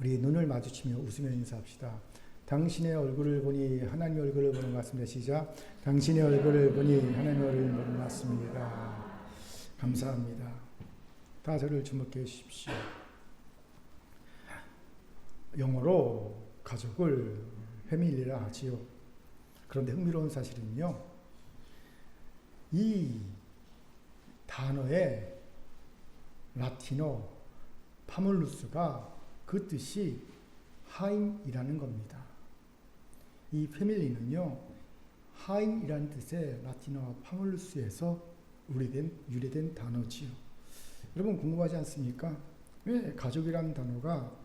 우리 눈을 마주치며 웃으며 인사합시다. 당신의 얼굴을 보니 하나님의 얼굴을 보는 것 같습니다. 시작. 당신의 얼굴을 보니 하나님의 얼굴을 보는 것 같습니다. 감사합니다. 다 저를 주목해 주십시오. 영어로 가족을 패밀리라 하지요. 그런데 흥미로운 사실은요, 이 단어의 라틴어 파몰루스가 그 뜻이 하임이라는 겁니다. 이 패밀리는요, 하임이라는 뜻의 라틴어 파몰루스에서 유래된 단어지요. 여러분 궁금하지 않습니까? 왜 가족이라는 단어가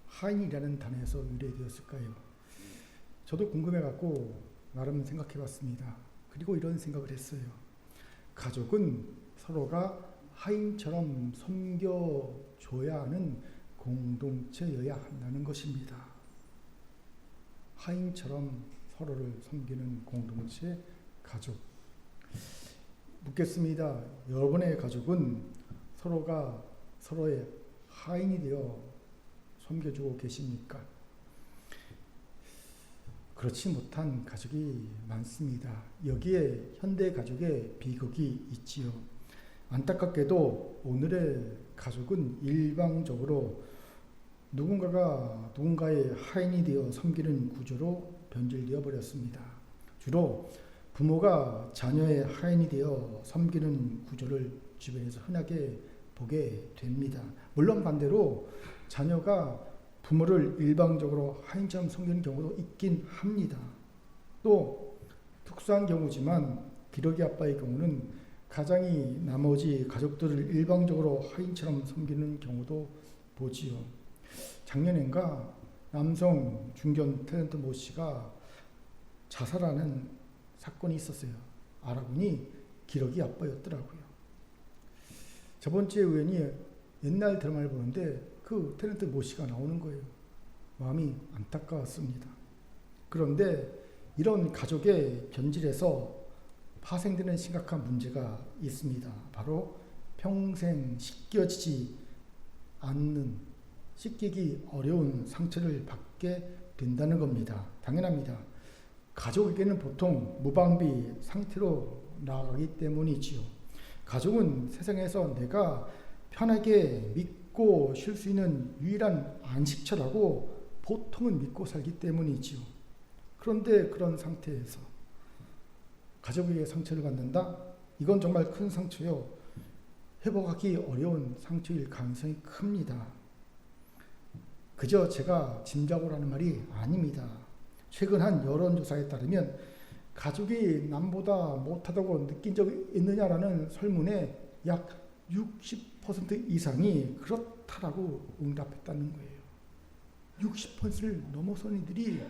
하임이라는 단어에서 유래되었을까요? 저도 궁금해갖고 나름 생각해봤습니다. 그리고 이런 생각을 했어요. 가족은 서로가 하임처럼 섬겨줘야 하는 공동체여야 한다는 것입니다. 하임처럼 서로를 섬기는 공동체, 가족. 묻겠습니다. 여러분의 가족은 서로가 서로의 하임이 되어 섬겨주고 계십니까? 그렇지 못한 가족이 많습니다. 여기에 현대 가족의 비극이 있지요. 안타깝게도 오늘의 가족은 일방적으로 누군가가 누군가의 하인이 되어 섬기는 구조로 변질되어 버렸습니다. 주로 부모가 자녀의 하인이 되어 섬기는 구조를 주변에서 흔하게 보게 됩니다. 물론 반대로 자녀가 부모를 일방적으로 하인처럼 섬기는 경우도 있긴 합니다. 또 특수한 경우지만 기러기 아빠의 경우는 가장이 나머지 가족들을 일방적으로 하인처럼 섬기는 경우도 보지요. 작년인가 남성 중견 탤런트 모 씨가 자살하는 사건이 있었어요. 알아보니 기러기 아빠였더라고요. 저번 주에 우연히 옛날 드라마를 보는데 그 탤런트 모 씨가 나오는 거예요. 마음이 안타까웠습니다. 그런데 이런 가족의 변질에서 파생되는 심각한 문제가 있습니다. 바로 평생 씻겨지지 않는, 씻기기 어려운 상처를 받게 된다는 겁니다. 당연합니다. 가족에게는 보통 무방비 상태로 나아가기 때문이지요. 가족은 세상에서 내가 편하게 믿고 쉴 수 있는 유일한 안식처라고 보통은 믿고 살기 때문이지요. 그런데 그런 상태에서 가족에게 상처를 받는다? 이건 정말 큰 상처요. 회복하기 어려운 상처일 가능성이 큽니다. 그저 제가 짐작을 하는 말이 아닙니다. 최근 한 여론조사에 따르면 가족이 남보다 못하다고 느낀 적이 있느냐라는 설문에 약 60% 이상이 그렇다라고 응답했다는 거예요. 60%를 넘어선 이들이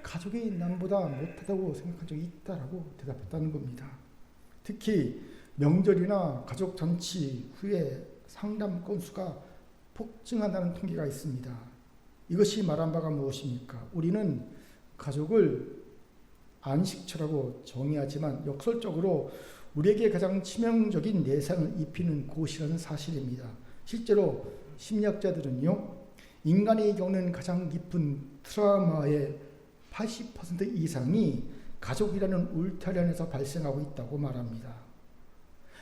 가족이 남보다 못하다고 생각한 적이 있다라고 대답했다는 겁니다. 특히 명절이나 가족 잔치 후에 상담 건수가 폭증한다는 통계가 있습니다. 이것이 말한 바가 무엇입니까? 우리는 가족을 안식처라고 정의하지만 역설적으로 우리에게 가장 치명적인 내상을 입히는 곳이라는 사실입니다. 실제로 심리학자들은요, 인간이 겪는 가장 깊은 트라우마의 80% 이상이 가족이라는 울타리 안에서 발생하고 있다고 말합니다.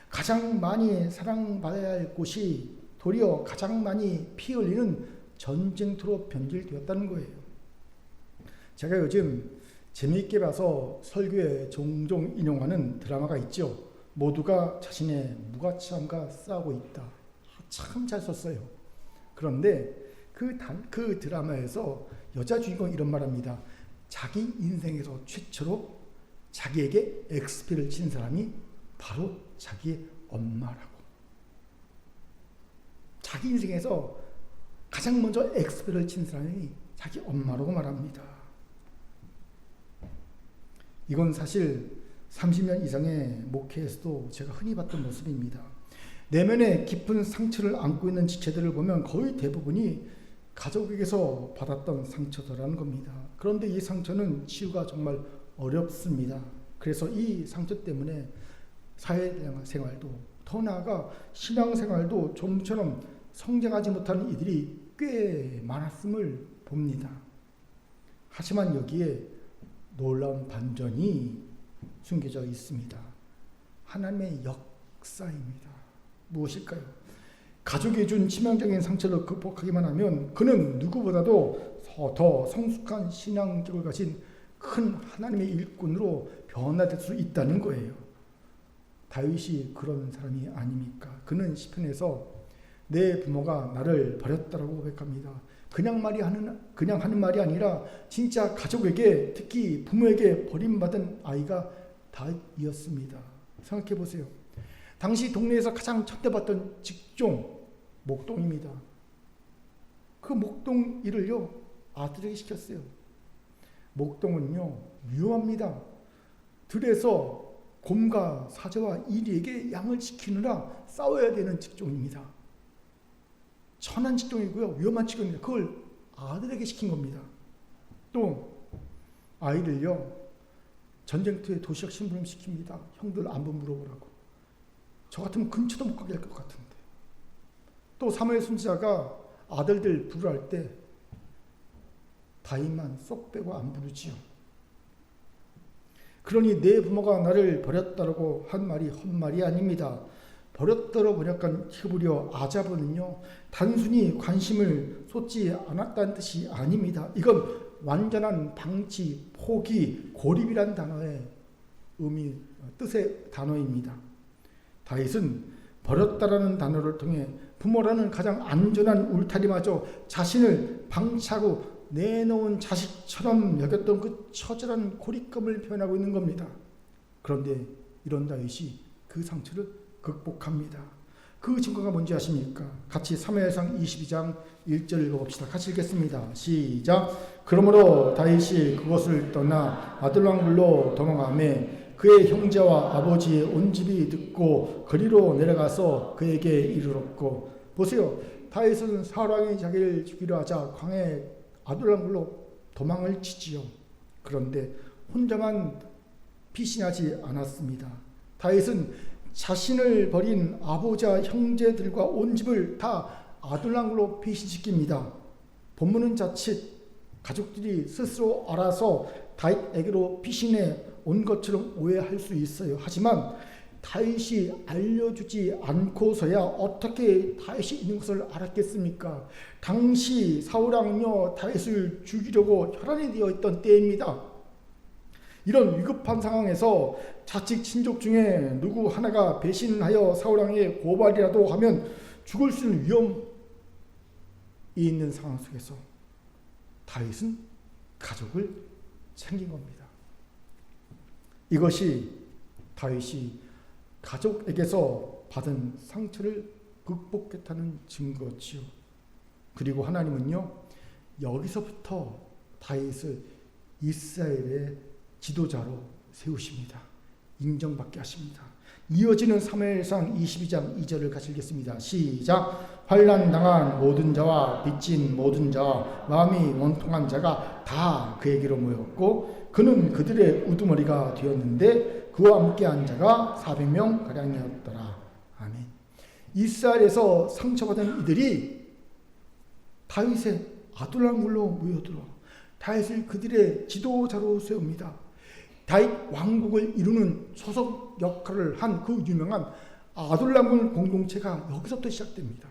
가장 많이 사랑받아야 할 곳이 도리어 가장 많이 피 흘리는 전쟁터로 변질되었다는 거예요. 제가 요즘 재미있게 봐서 설교에 종종 인용하는 드라마가 있죠. 모두가 자신의 무가치함과 싸우고 있다. 참 잘 썼어요. 그런데 그 드라마에서 여자 주인공이 이런 말합니다. 자기 인생에서 최초로 자기에게 XP를 친 사람이 바로 자기의 엄마라고. 자기 인생에서 가장 먼저 XP를 친 사람이 자기 엄마라고 말합니다. 이건 사실 30년 이상의 목회에서도 제가 흔히 봤던 모습입니다. 내면에 깊은 상처를 안고 있는 지체들을 보면 거의 대부분이 가족에게서 받았던 상처더라는 겁니다. 그런데 이 상처는 치유가 정말 어렵습니다. 그래서 이 상처 때문에 사회생활도 더 나아가 신앙생활도 좀처럼 성장하지 못하는 이들이 꽤 많았음을 봅니다. 하지만 여기에 놀라운 반전이 숨겨져 있습니다. 하나님의 역사입니다. 무엇일까요? 가족이 준 치명적인 상처를 극복하기만 하면 그는 누구보다도 더 성숙한 신앙적을 가진 큰 하나님의 일꾼으로 변화될 수 있다는 거예요. 다윗이 그런 사람이 아닙니까? 그는 시편에서 내 부모가 나를 버렸다라고 고백합니다. 그냥 하는 말이 아니라 진짜 가족에게, 특히 부모에게 버림받은 아이가 다윗이었습니다. 생각해 보세요. 당시 동네에서 가장 천대받던 직종 목동입니다. 그 목동 일을요 아들에게 시켰어요. 목동은요 위험합니다. 들에서 곰과 사자와 이리에게 양을 지키느라 싸워야 되는 직종입니다. 천한 직종이고요 위험한 직종입니다. 그걸 아들에게 시킨 겁니다. 또 아이들요 전쟁터에 도시락 심부름 시킵니다. 형들 안부 물어보라고. 저 같으면 근처도 못 가게 할 것 같은데. 또 사무엘 선지자가 아들들 부르할 때 다윗만 쏙 빼고 안 부르지요. 그러니 내 부모가 나를 버렸다라고 한 말이 헛말이 아닙니다. 버렸다고 번역한 히브리어 아자브는요 단순히 관심을 쏟지 않았다는 뜻이 아닙니다. 이건 완전한 방치, 포기, 고립이란 단어의 뜻의 단어입니다. 다윗은 버렸다라는 단어를 통해 부모라는 가장 안전한 울타리마저 자신을 방치하고 내놓은 자식처럼 여겼던 그 처절한 고립감을 표현하고 있는 겁니다. 그런데 이런 다윗이 그 상처를 극복합니다. 그 증거가 뭔지 아십니까? 같이 사무엘상 22장 1절 읽어봅시다. 같이 읽겠습니다. 시작. 그러므로 다윗이 그것을 떠나 아둘람굴로 도망하며 그의 형제와 아버지의 온 집이 듣고 거리로 내려가서 그에게 이르렀고. 보세요. 다윗은 사울왕이 자기를 죽이려 하자 광해 아둘람굴로 도망을 치지요. 그런데 혼자만 피신하지 않았습니다. 다윗은 자신을 버린 아버지와 형제들과 온 집을 다 아둘람굴로 피신시킵니다. 본문은 자칫 가족들이 스스로 알아서 다윗에게로 피신해 온 것처럼 오해할 수 있어요. 하지만 다윗이 알려주지 않고서야 어떻게 다윗이 있는 것을 알았겠습니까? 당시 사울왕은요 다윗을 죽이려고 혈안이 되어 있던 때입니다. 이런 위급한 상황에서 자칫 친족 중에 누구 하나가 배신하여 사울왕에게 고발이라도 하면 죽을 수 있는 위험이 있는 상황 속에서 다윗은 가족을 챙긴 겁니다. 이것이 다윗이 가족에게서 받은 상처를 극복했다는 증거지요. 그리고 하나님은요 여기서부터 다윗을 이스라엘의 지도자로 세우십니다. 인정받게 하십니다. 이어지는 사무엘상 22장 2절을 같이 읽겠습니다. 시작. 환난 당한 모든 자와 빚진 모든 자와 마음이 원통한 자가 다 그에게로 모였고 그는 그들의 우두머리가 되었는데 그와 함께한 자가 400명 가량이었더라. 아멘. 이스라엘에서 상처받은 이들이 다윗의 아둘람굴로 모여들어 다윗을 그들의 지도자로 세웁니다. 다윗 왕국을 이루는 소속 역할을 한 그 유명한 아둘람굴 공동체가 여기서부터 시작됩니다.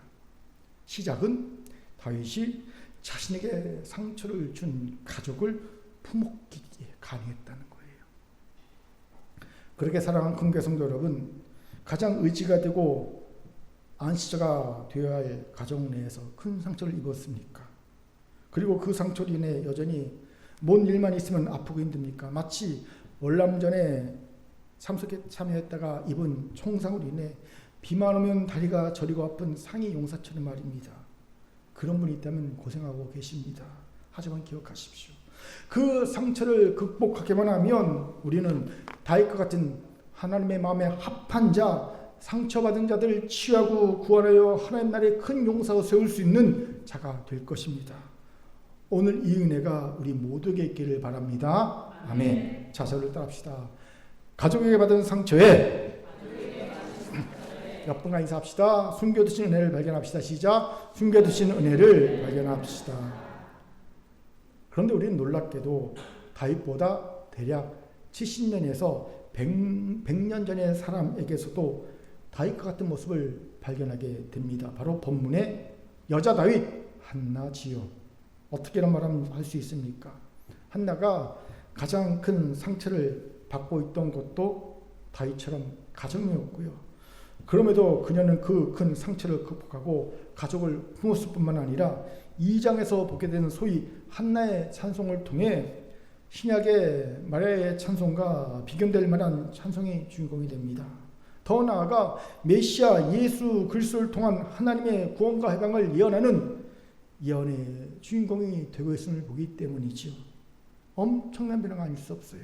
시작은 다윗이 자신에게 상처를 준 가족을 품목기에 가능했다는 거예요. 그렇게 사랑하는 큰교회 성도 여러분, 가장 의지가 되고 안식처가 되어야 할 가정 내에서 큰 상처를 입었습니까? 그리고 그 상처로 인해 여전히 뭔 일만 있으면 아프고 힘듭니까? 마치 월남전에 참석에 참여했다가 입은 총상으로 인해 비만 오면 다리가 저리고 아픈 상위 용사처럼 말입니다. 그런 분이 있다면 고생하고 계십니다. 하지만 기억하십시오. 그 상처를 극복하기만 하면 우리는 다윗과 같은 하나님의 마음에 합한 자, 상처받은 자들을 치유하고 구원하여 하나님 나라의 큰 용사로 세울 수 있는 자가 될 것입니다. 오늘 이 은혜가 우리 모두에게 있기를 바랍니다. 아멘. 자, 저를 따라합시다. 가족에게 받은 상처에 옆분과 인사합시다. 숨겨두신 은혜를 발견합시다. 시작. 숨겨두신 은혜를 발견합시다. 그런데 우리는 놀랍게도 다윗보다 대략 70년에서 100년 전의 사람에게서도 다윗과 같은 모습을 발견하게 됩니다. 바로 본문의 여자 다윗 한나지요. 어떻게 이런 말을 할 수 있습니까? 한나가 가장 큰 상처를 받고 있던 것도 다윗처럼 가정이었고요. 그럼에도 그녀는 그 큰 상처를 극복하고 가족을 품었을 뿐만 아니라 2장에서 보게 되는 소위 한나의 찬송을 통해 신약의 마리아의 찬송과 비견될 만한 찬송의 주인공이 됩니다. 더 나아가 메시아 예수 그리스도를 통한 하나님의 구원과 해방을 예언하는 예언의 주인공이 되고 있음을 보기 때문이죠. 엄청난 변화가 아닐 수 없어요.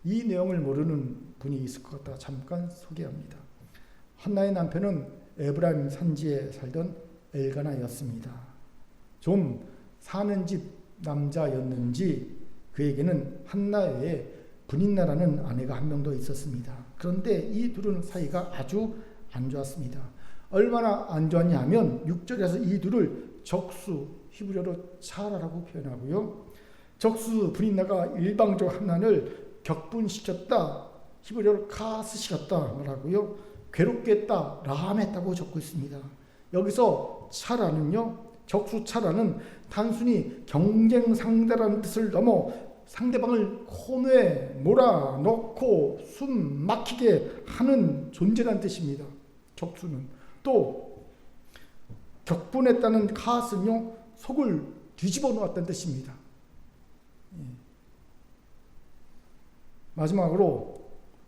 이 내용을 모르는 분이 있을 것 같아 잠깐 소개합니다. 한나의 남편은 에브라임 산지에 살던 엘가나였습니다. 좀 사는 집 남자였는지 그에게는 한나 외에 브닌나라는 아내가 한 명 더 있었습니다. 그런데 이 둘은 사이가 아주 안 좋았습니다. 얼마나 안 좋았냐 하면 6절에서 이 둘을 적수, 히브리어로 차라라고 표현하고요. 적수 브닌나가 일방적으로 한나를 격분시켰다, 히브리어로 카스시켰다 말하고요. 괴롭게 했다, 라함했다고 적고 있습니다. 여기서 차라는요, 적수 차라는 단순히 경쟁 상대라는 뜻을 넘어 상대방을 코너에 몰아넣고 숨 막히게 하는 존재라는 뜻입니다. 적수는. 또 격분했다는 카스는요, 속을 뒤집어 놓았다는 뜻입니다. 마지막으로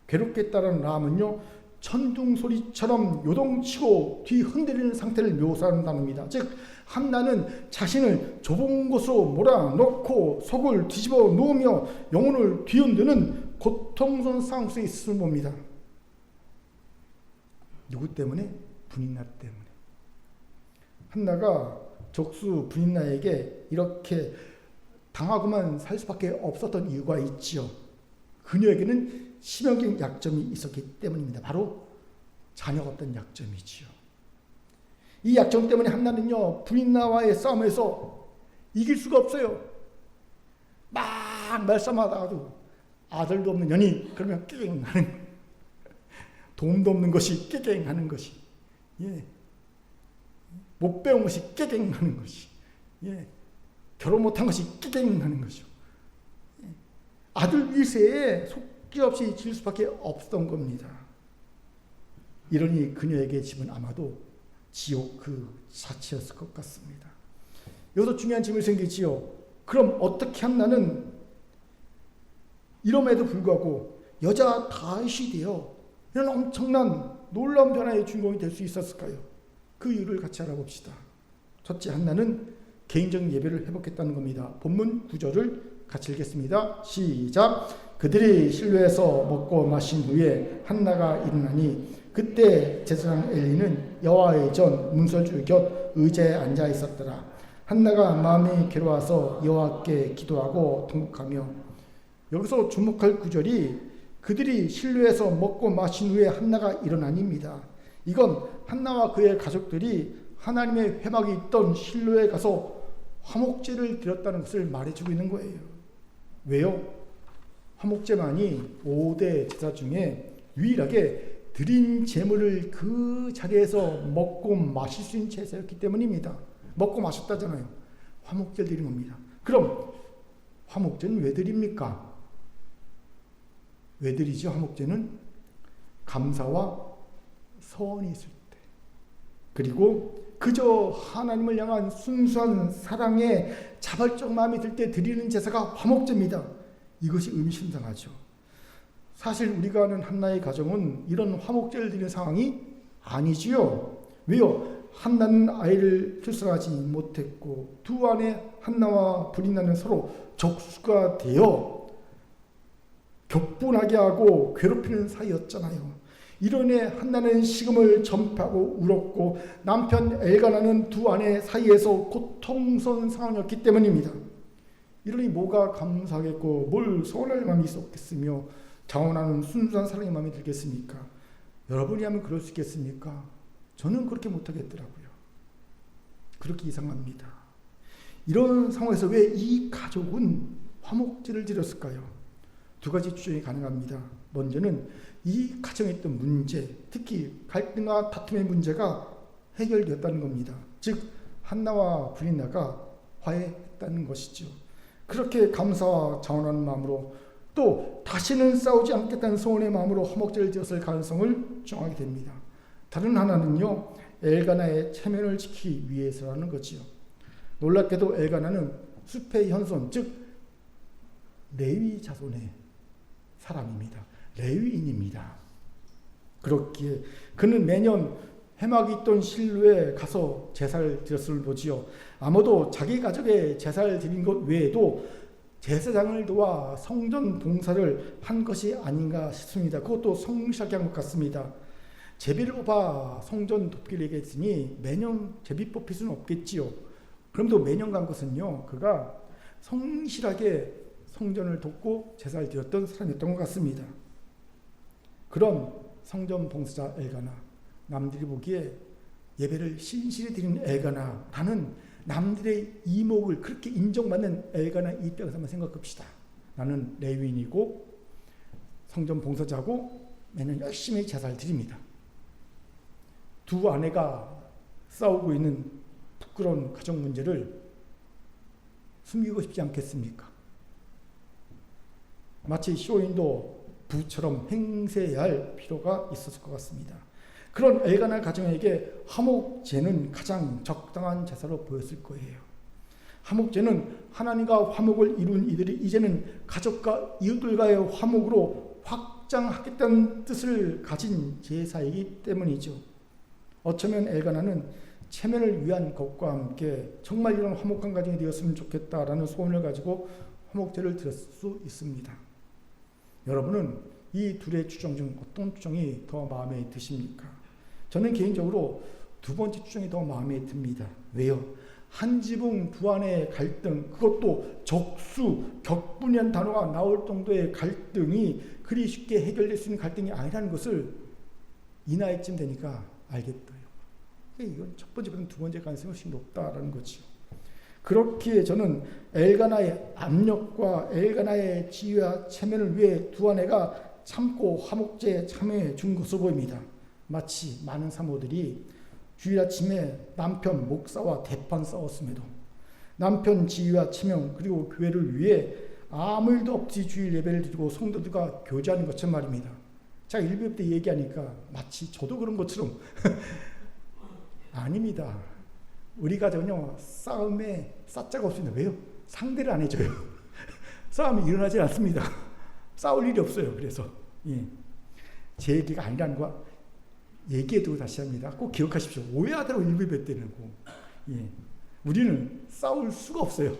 괴롭게 했다는 라함은요, 천둥 소리처럼 요동치고 뒤 흔들리는 상태를 묘사하는 단어입니다. 즉 한나는 자신을 좁은 곳으로 몰아넣고 속을 뒤집어 놓으며 영혼을 뒤흔드는 고통스러운 상황 속에 있음을 봅니다. 누구 때문에? 브닌나 때문에. 한나가 적수 브닌나에게 이렇게 당하고만 살 수밖에 없었던 이유가 있지요. 그녀에게는 치명적인 약점이 있었기 때문입니다. 바로 자녀가 없던 약점이지요. 이 약점 때문에 한나는요, 브닌나와의 싸움에서 이길 수가 없어요. 막 말싸움하다가도 아들도 없는 년이 그러면 깨갱하는, 돈도 없는 것이 깨갱하는 것이, 못 배운 것이 깨갱하는 것이, 결혼 못한 것이 깨갱하는 것이죠. 아들 위세에 속기 없이 질 수밖에 없었던 겁니다. 이러니 그녀에게 집은 아마도 지옥 그 자체였을 것 같습니다. 여기서 중요한 질문이 생기지요. 그럼 어떻게 한나는 이럼에도 불구하고 여자 다윗이 되어 이런 엄청난 놀라운 변화의 주인공이 될 수 있었을까요? 그 이유를 같이 알아봅시다. 첫째, 한나는 개인적인 예배를 회복했다는 겁니다. 본문 9절을 같이 읽겠습니다. 시작. 그들이 실로에서 먹고 마신 후에 한나가 일어나니 그때 제사장 엘리는 여호와의 전 문설주 곁 의자에 앉아 있었더라. 한나가 마음이 괴로워서 여호와께 기도하고 통곡하며, 여기서 주목할 구절이 그들이 실로에서 먹고 마신 후에 한나가 일어나니입니다. 이건 한나와 그의 가족들이 하나님의 회막이 있던 실로에 가서 화목제를 드렸다는 것을 말해주고 있는 거예요. 왜요? 화목제만이 5대 제사 중에 유일하게 드린 제물을 그 자리에서 먹고 마실 수 있는 제사였기 때문입니다. 먹고 마셨다잖아요. 화목제를 드린 겁니다. 그럼 화목제는 왜 드립니까? 왜 드리죠? 화목제는 감사와 서원이 있을 때, 그리고 그저 하나님을 향한 순수한 사랑에 자발적 마음이 들 때 드리는 제사가 화목제입니다. 이것이 의미심장하죠. 사실 우리가 아는 한나의 가정은 이런 화목제를 드리는 상황이 아니지요. 왜요? 한나는 아이를 출산하지 못했고 두 아내 한나와 브린나는 서로 적수가 되어 격분하게 하고 괴롭히는 사이였잖아요. 이런에 한나는 식음을 전파하고 울었고 남편 엘가나는 두 아내 사이에서 고통스러운 상황이었기 때문입니다. 이러니 뭐가 감사하겠고 뭘 서운할 마음이 있었겠으며 자원하는 순수한 사랑의 마음이 들겠습니까? 여러분이 하면 그럴 수 있겠습니까? 저는 그렇게 못하겠더라고요. 그렇게 이상합니다. 이런 상황에서 왜 이 가족은 화목제를 드렸을까요? 두 가지 추정이 가능합니다. 먼저는 이 가정에 있던 문제, 특히 갈등과 다툼의 문제가 해결되었다는 겁니다. 즉 한나와 브린나가 화해했다는 것이죠. 그렇게 감사와 자원하는 마음으로 또 다시는 싸우지 않겠다는 소원의 마음으로 화목제를 드렸을 가능성을 정하게 됩니다. 다른 하나는요, 엘가나의 체면을 지키기 위해서라는 거지요. 놀랍게도 엘가나는 숲의 현손, 즉 레위 자손의 사람입니다. 레위인입니다. 그렇기에 그는 매년 해막이 있던 실로에 가서 제사를 드렸을 보지요. 아마도 자기 가족의 제사를 드린 것 외에도 제사장을 도와 성전 봉사를 한 것이 아닌가 싶습니다. 그것도 성실하게 한 것 같습니다. 제비를 뽑아 성전 돕기를 얘기했으니 매년 제비 뽑힐 수는 없겠지요. 그럼도 매년 간 것은요, 그가 성실하게 성전을 돕고 제사를 드렸던 사람이었던 것 같습니다. 그런 성전 봉사자 엘가나, 남들이 보기에 예배를 신실히 드리는 엘가나라는 남들의 이목을 그렇게 인정받는 엘가나 이 입장에서 한번 생각합시다. 나는 레위인이고 성전 봉사자고 매년 열심히 제사를 드립니다. 두 아내가 싸우고 있는 부끄러운 가정 문제를 숨기고 싶지 않겠습니까? 마치 시오인도 부처럼 행세해야 할 필요가 있었을 것 같습니다. 그런 엘가나 가정에게 화목제는 가장 적당한 제사로 보였을 거예요. 화목제는 하나님과 화목을 이룬 이들이 이제는 가족과 이웃들과의 화목으로 확장하겠다는 뜻을 가진 제사이기 때문이죠. 어쩌면 엘가나는 체면을 위한 것과 함께 정말 이런 화목한 가정이 되었으면 좋겠다라는 소원을 가지고 화목제를 드렸을 수 있습니다. 여러분은 이 둘의 추정 중 어떤 추정이 더 마음에 드십니까? 저는 개인적으로 두 번째 추정이 더 마음에 듭니다. 왜요? 한 지붕 두 아내의 갈등, 그것도 적수, 격분이라는 단어가 나올 정도의 갈등이 그리 쉽게 해결될 수 있는 갈등이 아니라는 것을 이 나이쯤 되니까 알겠어요. 이건 첫 번째보다는 두 번째 가능성이 훨씬 높다라는 거죠. 그렇기에 저는 엘가나의 압력과 엘가나의 지혜와 체면을 위해 두 아내가 참고 화목제에 참여해 준 것으로 보입니다. 마치 많은 사모들이 주일 아침에 남편 목사와 대판 싸웠음에도 남편 지휘와 체면 그리고 교회를 위해 아무 일도 없이 주일 예배를 드리고 성도들과 교제하는 것처럼 말입니다. 제가 1부 때 얘기하니까 마치 저도 그런 것처럼 아닙니다. 우리 가정은요, 싸움에 싸자가 없습니다. 왜요? 상대를 안 해줘요. 싸움이 일어나지 않습니다. 싸울 일이 없어요. 그래서 제 얘기가 아니라는 거 얘기해두고 다시 합니다. 꼭 기억하십시오. 오해하더라고 1부 때는. 우리는 싸울 수가 없어요.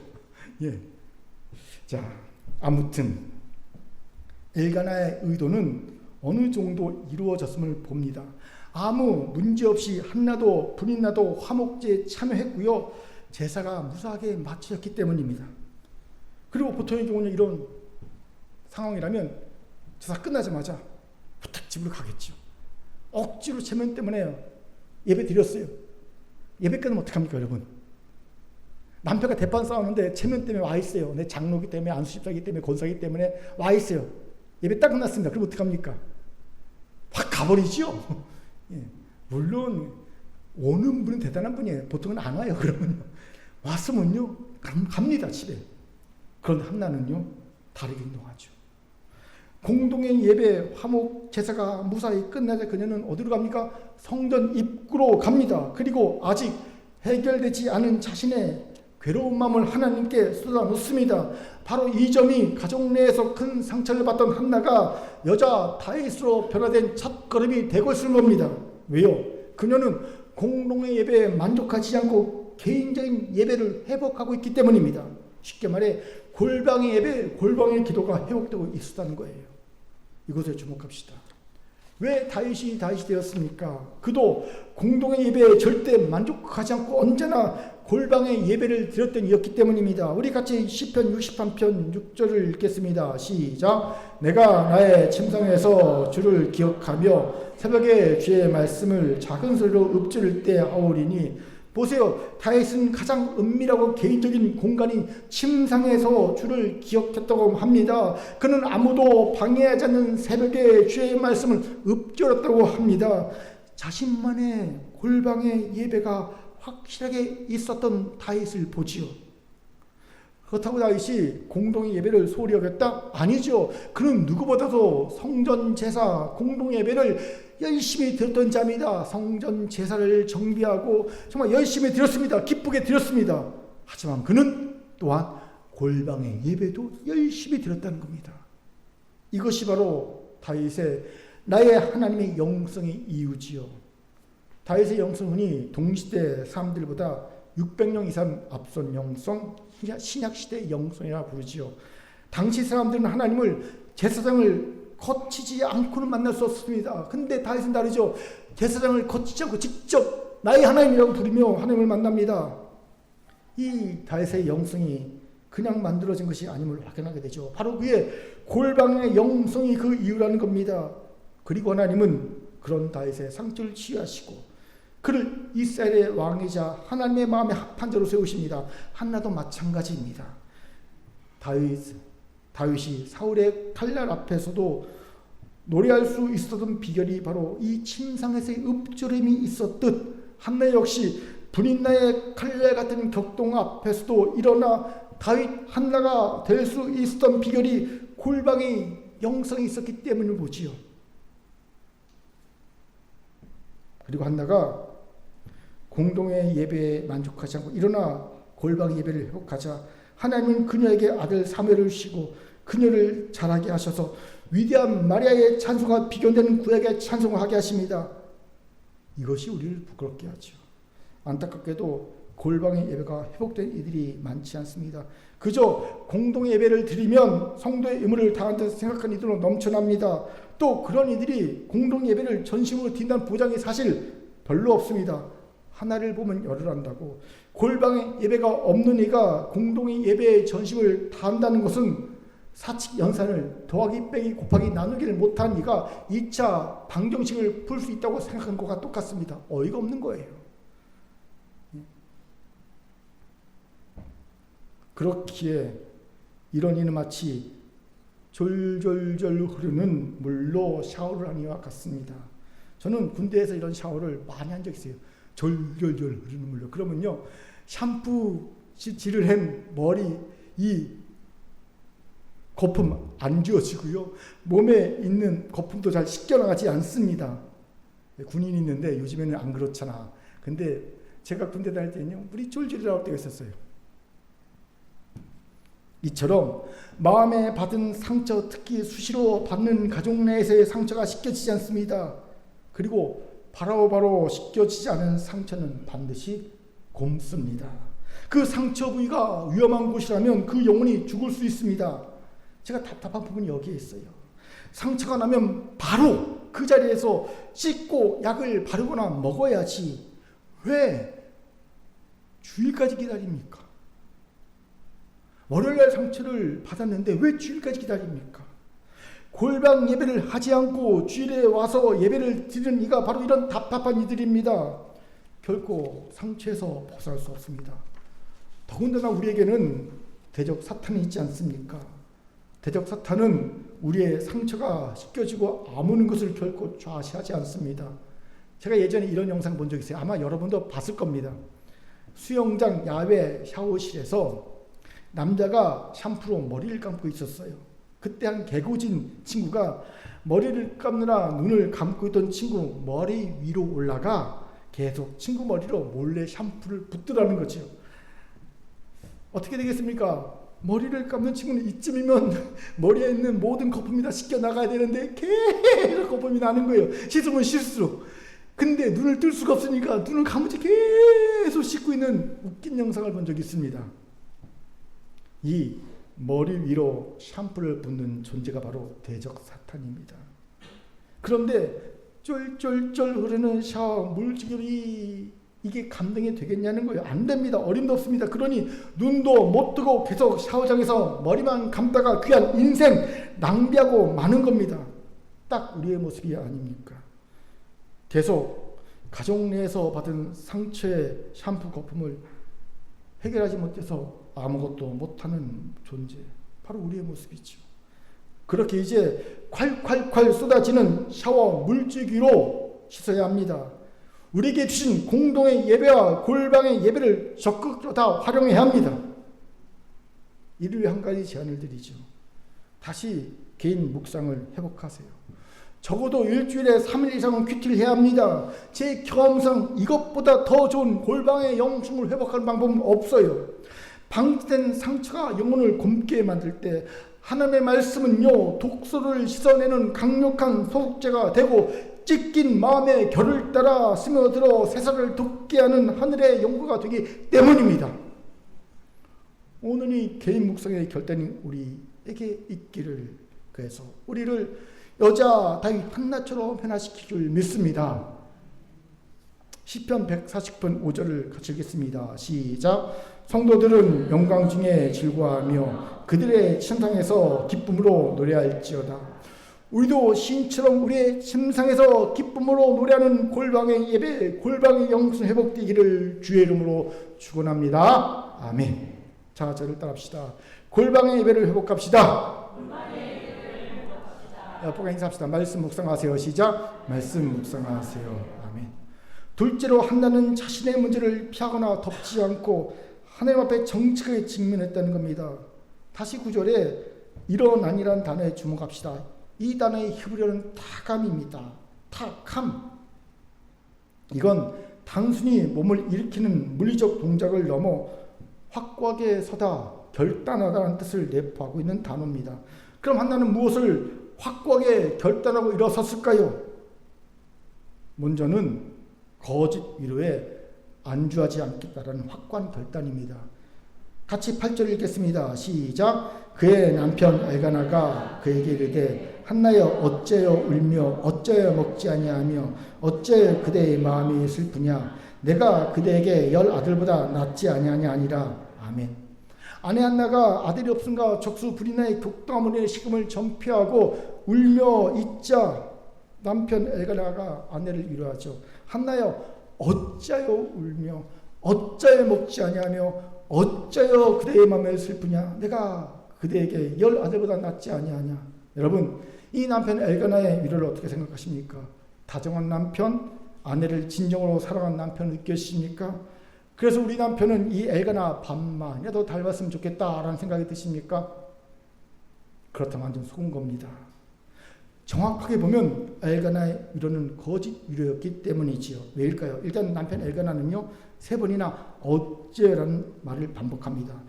자, 아무튼 엘가나의 의도는 어느 정도 이루어졌음을 봅니다. 아무 문제 없이 한나도 브린나도 화목제에 참여했고요. 제사가 무사하게 마쳐졌기 때문입니다. 그리고 보통의 경우는 이런 상황이라면 제사 끝나자마자 후딱 집으로 가겠죠. 억지로 체면 때문에 예배 드렸어요. 예배 끝나면 어떡합니까, 여러분? 남편과 대판 싸우는데 체면 때문에 와 있어요. 내 장로기 때문에, 안수집사기 때문에, 권사기 때문에 와 있어요. 예배 딱 끝났습니다. 그럼 어떡합니까? 확 가버리죠? 물론 오는 분은 대단한 분이에요. 보통은 안 와요. 그러면요. 왔으면요, 갑니다, 집에. 그런데 한나는요, 다르게 행동하죠. 공동의 예배, 화목 제사가 무사히 끝나자 그녀는 어디로 갑니까? 성전 입구로 갑니다. 그리고 아직 해결되지 않은 자신의 괴로운 마음을 하나님께 쏟아놓습니다. 바로 이 점이 가족 내에서 큰 상처를 받던 한나가 여자 다윗으로 변화된 첫 걸음이 되고 있을 겁니다. 왜요? 그녀는 공동의 예배에 만족하지 않고 개인적인 예배를 회복하고 있기 때문입니다. 쉽게 말해 골방의 예배, 골방의 기도가 회복되고 있었다는 거예요. 이것에 주목합시다. 왜 다윗이 되었습니까? 그도 공동의 예배에 절대 만족하지 않고 언제나 골방의 예배를 드렸던 이였기 때문입니다. 우리 같이 시편 63편 6절을 읽겠습니다. 시작. 내가 나의 침상에서 주를 기억하며 새벽에 주의 말씀을 작은 소리로 읊조릴 때 하오리니. 보세요. 다윗은 가장 은밀하고 개인적인 공간이 침상에서 주를 기억했다고 합니다. 그는 아무도 방해하지 않는 새벽에 주의 말씀을 읊조렸다고 합니다. 자신만의 골방의 예배가 확실하게 있었던 다윗을 보지요. 그렇다고 다윗이 공동의 예배를 소홀히 여겼다? 아니죠. 그는 누구보다도 성전 제사, 공동 예배를 열심히 드렸던 자입니다. 성전 제사를 정비하고 정말 열심히 드렸습니다. 기쁘게 드렸습니다. 하지만 그는 또한 골방의 예배도 열심히 드렸다는 겁니다. 이것이 바로 다윗의 나의 하나님의 영성의 이유지요. 다윗의 영성은 동시대 사람들보다 600년 이상 앞선 영성, 신약시대의 영성이라 부르지요. 당시 사람들은 하나님을 제사장을 거치지 않고는 만날 수 없습니다. 근데 다윗은 다르죠. 제사장을 거치지 않고 직접 나의 하나님이라고 부르며 하나님을 만납니다. 이 다윗의 영성이 그냥 만들어진 것이 아님을 확인하게 되죠. 바로 그의 골방의 영성이 그 이유라는 겁니다. 그리고 하나님은 그런 다윗의 상처를 치유하시고 그를 이스라엘의 왕이자 하나님의 마음에 합한 자로 세우십니다. 한나도 마찬가지입니다. 다윗이 사울의 칼날 앞에서도 노래할 수 있었던 비결이 바로 이 침상에서의 읊조림이 있었듯 한나 역시 분인나의 칼날 같은 격동 앞에서도 일어나 다윗 한나가 될 수 있었던 비결이 골방의 영성이 있었기 때문을 보지요. 그리고 한나가 공동의 예배에 만족하지 않고 일어나 골방의 예배를 회복하자 하나님은 그녀에게 아들 사무엘을 주시고 그녀를 자라게 하셔서 위대한 마리아의 찬송과 비교되는 구약의 찬송을 하게 하십니다. 이것이 우리를 부끄럽게 하죠. 안타깝게도 골방의 예배가 회복된 이들이 많지 않습니다. 그저 공동의 예배를 드리면 성도의 의무를 다한 듯 생각하는 이들로 넘쳐납니다. 또 그런 이들이 공동 예배를 전심으로 드린다는 보장이 사실 별로 없습니다. 하나를 보면 열을 한다고. 골방의 예배가 없는 이가 공동의 예배에 전심을 다한다는 것은 사칙 연산을 더하기 빼기 곱하기 나누기를 못한 이가 2차 방정식을 풀 수 있다고 생각하는 것과 똑같습니다. 어이가 없는 거예요. 그렇기에 이런 이는 마치 졸졸졸 흐르는 물로 샤워를 한 이와 같습니다. 저는 군대에서 이런 샤워를 많이 한 적 있어요. 졸졸졸 흐르는 물로. 그러면요, 샴푸질을 한 머리 이 거품 안 지워지고요, 몸에 있는 거품도 잘 씻겨나가지 않습니다. 군인이 있는데 요즘에는 안 그렇잖아. 근데 제가 군대 다닐 때는요, 물이 졸졸 나올 때가 있었어요. 이처럼 마음에 받은 상처, 특히 수시로 받는 가족 내에서의 상처가 씻겨지지 않습니다. 그리고 바로바로 씻겨지지 않은 상처는 반드시 곪습니다. 그 상처 부위가 위험한 곳이라면 그 영혼이 죽을 수 있습니다. 제가 답답한 부분이 여기에 있어요. 상처가 나면 바로 그 자리에서 씻고 약을 바르거나 먹어야지 왜 주일까지 기다립니까? 월요일날 상처를 받았는데 왜 주일까지 기다립니까? 골방 예배를 하지 않고 주일에 와서 예배를 드리는 이가 바로 이런 답답한 이들입니다. 결코 상처에서 벗어날 수 없습니다. 더군다나 우리에게는 대적 사탄이 있지 않습니까? 대적 사탄은 우리의 상처가 씻겨지고 아무는 것을 결코 좌시하지 않습니다. 제가 예전에 이런 영상 본 적 있어요. 아마 여러분도 봤을 겁니다. 수영장 야외 샤워실에서 남자가 샴푸로 머리를 감고 있었어요. 그때 한 개고진 친구가 머리를 감느라 눈을 감고 있던 친구 머리 위로 올라가 계속 친구 머리로 몰래 샴푸를 붓더라는 거죠. 어떻게 되겠습니까? 머리를 감는 친구는 이쯤이면 머리에 있는 모든 거품이 다 씻겨 나가야 되는데 계속 거품이 나는 거예요. 씻으면 씻을수록. 근데 눈을 뜰 수가 없으니까 눈을 감으지 계속 씻고 있는 웃긴 영상을 본 적이 있습니다. 이 머리 위로 샴푸를 붓는 존재가 바로 대적 사탄입니다. 그런데 쫄쫄쫄 흐르는 샤워 물질이 이게 감당이 되겠냐는 거예요. 안 됩니다. 어림도 없습니다. 그러니 눈도 못 뜨고 계속 샤워장에서 머리만 감다가 귀한 인생 낭비하고 마는 겁니다. 딱 우리의 모습이 아닙니까? 계속 가족 내에서 받은 상처의 샴푸 거품을 해결하지 못해서 아무것도 못하는 존재, 바로 우리의 모습이죠. 그렇게 이제 콸콸콸 쏟아지는 샤워 물줄기로 씻어야 합니다. 우리에게 주신 공동의 예배와 골방의 예배를 적극적으로 다 활용해야 합니다. 이를 위해 한 가지 제안을 드리죠. 다시 개인 묵상을 회복하세요. 적어도 일주일에 3일 이상은 큐티를 해야 합니다. 제 경험상 이것보다 더 좋은 골방의 영성을 회복하는 방법은 없어요. 방치된 상처가 영혼을 곪게 만들 때 하나님의 말씀은요, 독소를 씻어내는 강력한 소독제가 되고 찢긴 마음의 결을 따라 스며들어 세상을 돋게 하는 하늘의 연구가 되기 때문입니다. 오늘이 개인 묵상의 결단이 우리에게 있기를, 그래서 우리를 여자 다윗 한나처럼 변화시킬 줄 믿습니다. 시편 140편 5절을 같이 읽겠습니다. 시작. 성도들은 영광 중에 즐거워하며 그들의 침상에서 기쁨으로 노래할지어다. 우리도 시인처럼 우리의 침상에서 기쁨으로 노래하는 골방의 예배, 골방의 영성 회복되기를 주의 이름으로 축원합니다. 아멘. 자, 저를 따라합시다. 골방의 예배를 회복합시다. 옆으로 인사합시다. 말씀 묵상하세요. 시작. 말씀 묵상하세요. 아멘. 둘째로 한나는 자신의 문제를 피하거나 덮지 않고 하나님 앞에 정직하게 직면했다는 겁니다. 다시 9절에 일어나니란 단어에 주목합시다. 이 단어의 히브리어는 타감입니다. 타감. 이건 단순히 몸을 일으키는 물리적 동작을 넘어 확고하게 서다, 결단하다는 뜻을 내포하고 있는 단어입니다. 그럼 한나는 무엇을 확고하게 결단하고 일어섰을까요? 먼저는 거짓 위로에 안주하지 않겠다라는 확고한 결단입니다. 같이 8절 읽겠습니다. 시작. 그의 남편 엘가나가 그에게 이르되 한나여 어째여 울며 어째여 먹지 아니하며 어째여 그대의 마음이 슬프냐 내가 그대에게 10 아들보다 낫지 아니하냐 아니라. 아멘. 아내 한나가 아들이 없음과 적수 불이나의 독담원의 식음을 전폐하고 울며 잊자 남편 엘가나가 아내를 위로하죠. 한나여 어찌하여 울며 어찌하여 먹지 아니하며 어찌하여 그대의 마음에 슬프냐 내가 그대에게 10 아들보다 낫지 아니하냐. 여러분, 이 남편 엘가나의 위로를 어떻게 생각하십니까? 다정한 남편, 아내를 진정으로 사랑하는 남편 느끼십니까? 그래서 우리 남편은 이 엘가나 반만이라도 닮았으면 좋겠다라는 생각이 드십니까? 그렇다면 완전 속은 겁니다. 정확하게 보면 엘가나의 위로는 거짓 위로였기 때문이지요. 왜일까요? 일단 남편 엘가나는요 3번이나 어째라는 말을 반복합니다.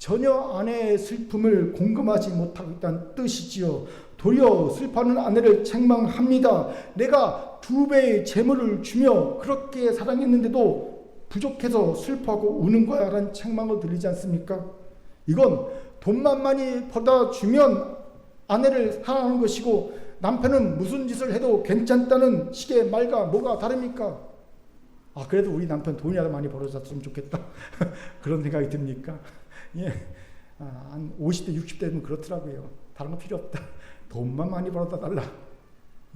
전혀 아내의 슬픔을 공감하지 못하고 있다는 뜻이지요. 도리어 슬퍼하는 아내를 책망합니다. 내가 2배의 재물을 주며 그렇게 사랑했는데도 부족해서 슬퍼하고 우는 거야 라는 책망을 들리지 않습니까? 이건 돈만 많이 벌다 주면 아내를 사랑하는 것이고 남편은 무슨 짓을 해도 괜찮다는 식의 말과 뭐가 다릅니까? 아, 그래도 우리 남편 돈이라도 많이 벌어졌으면 좋겠다. 그런 생각이 듭니까? 예. 한 50대, 60대는 그렇더라고요. 다른 거 필요 없다. 돈만 많이 벌어다 달라.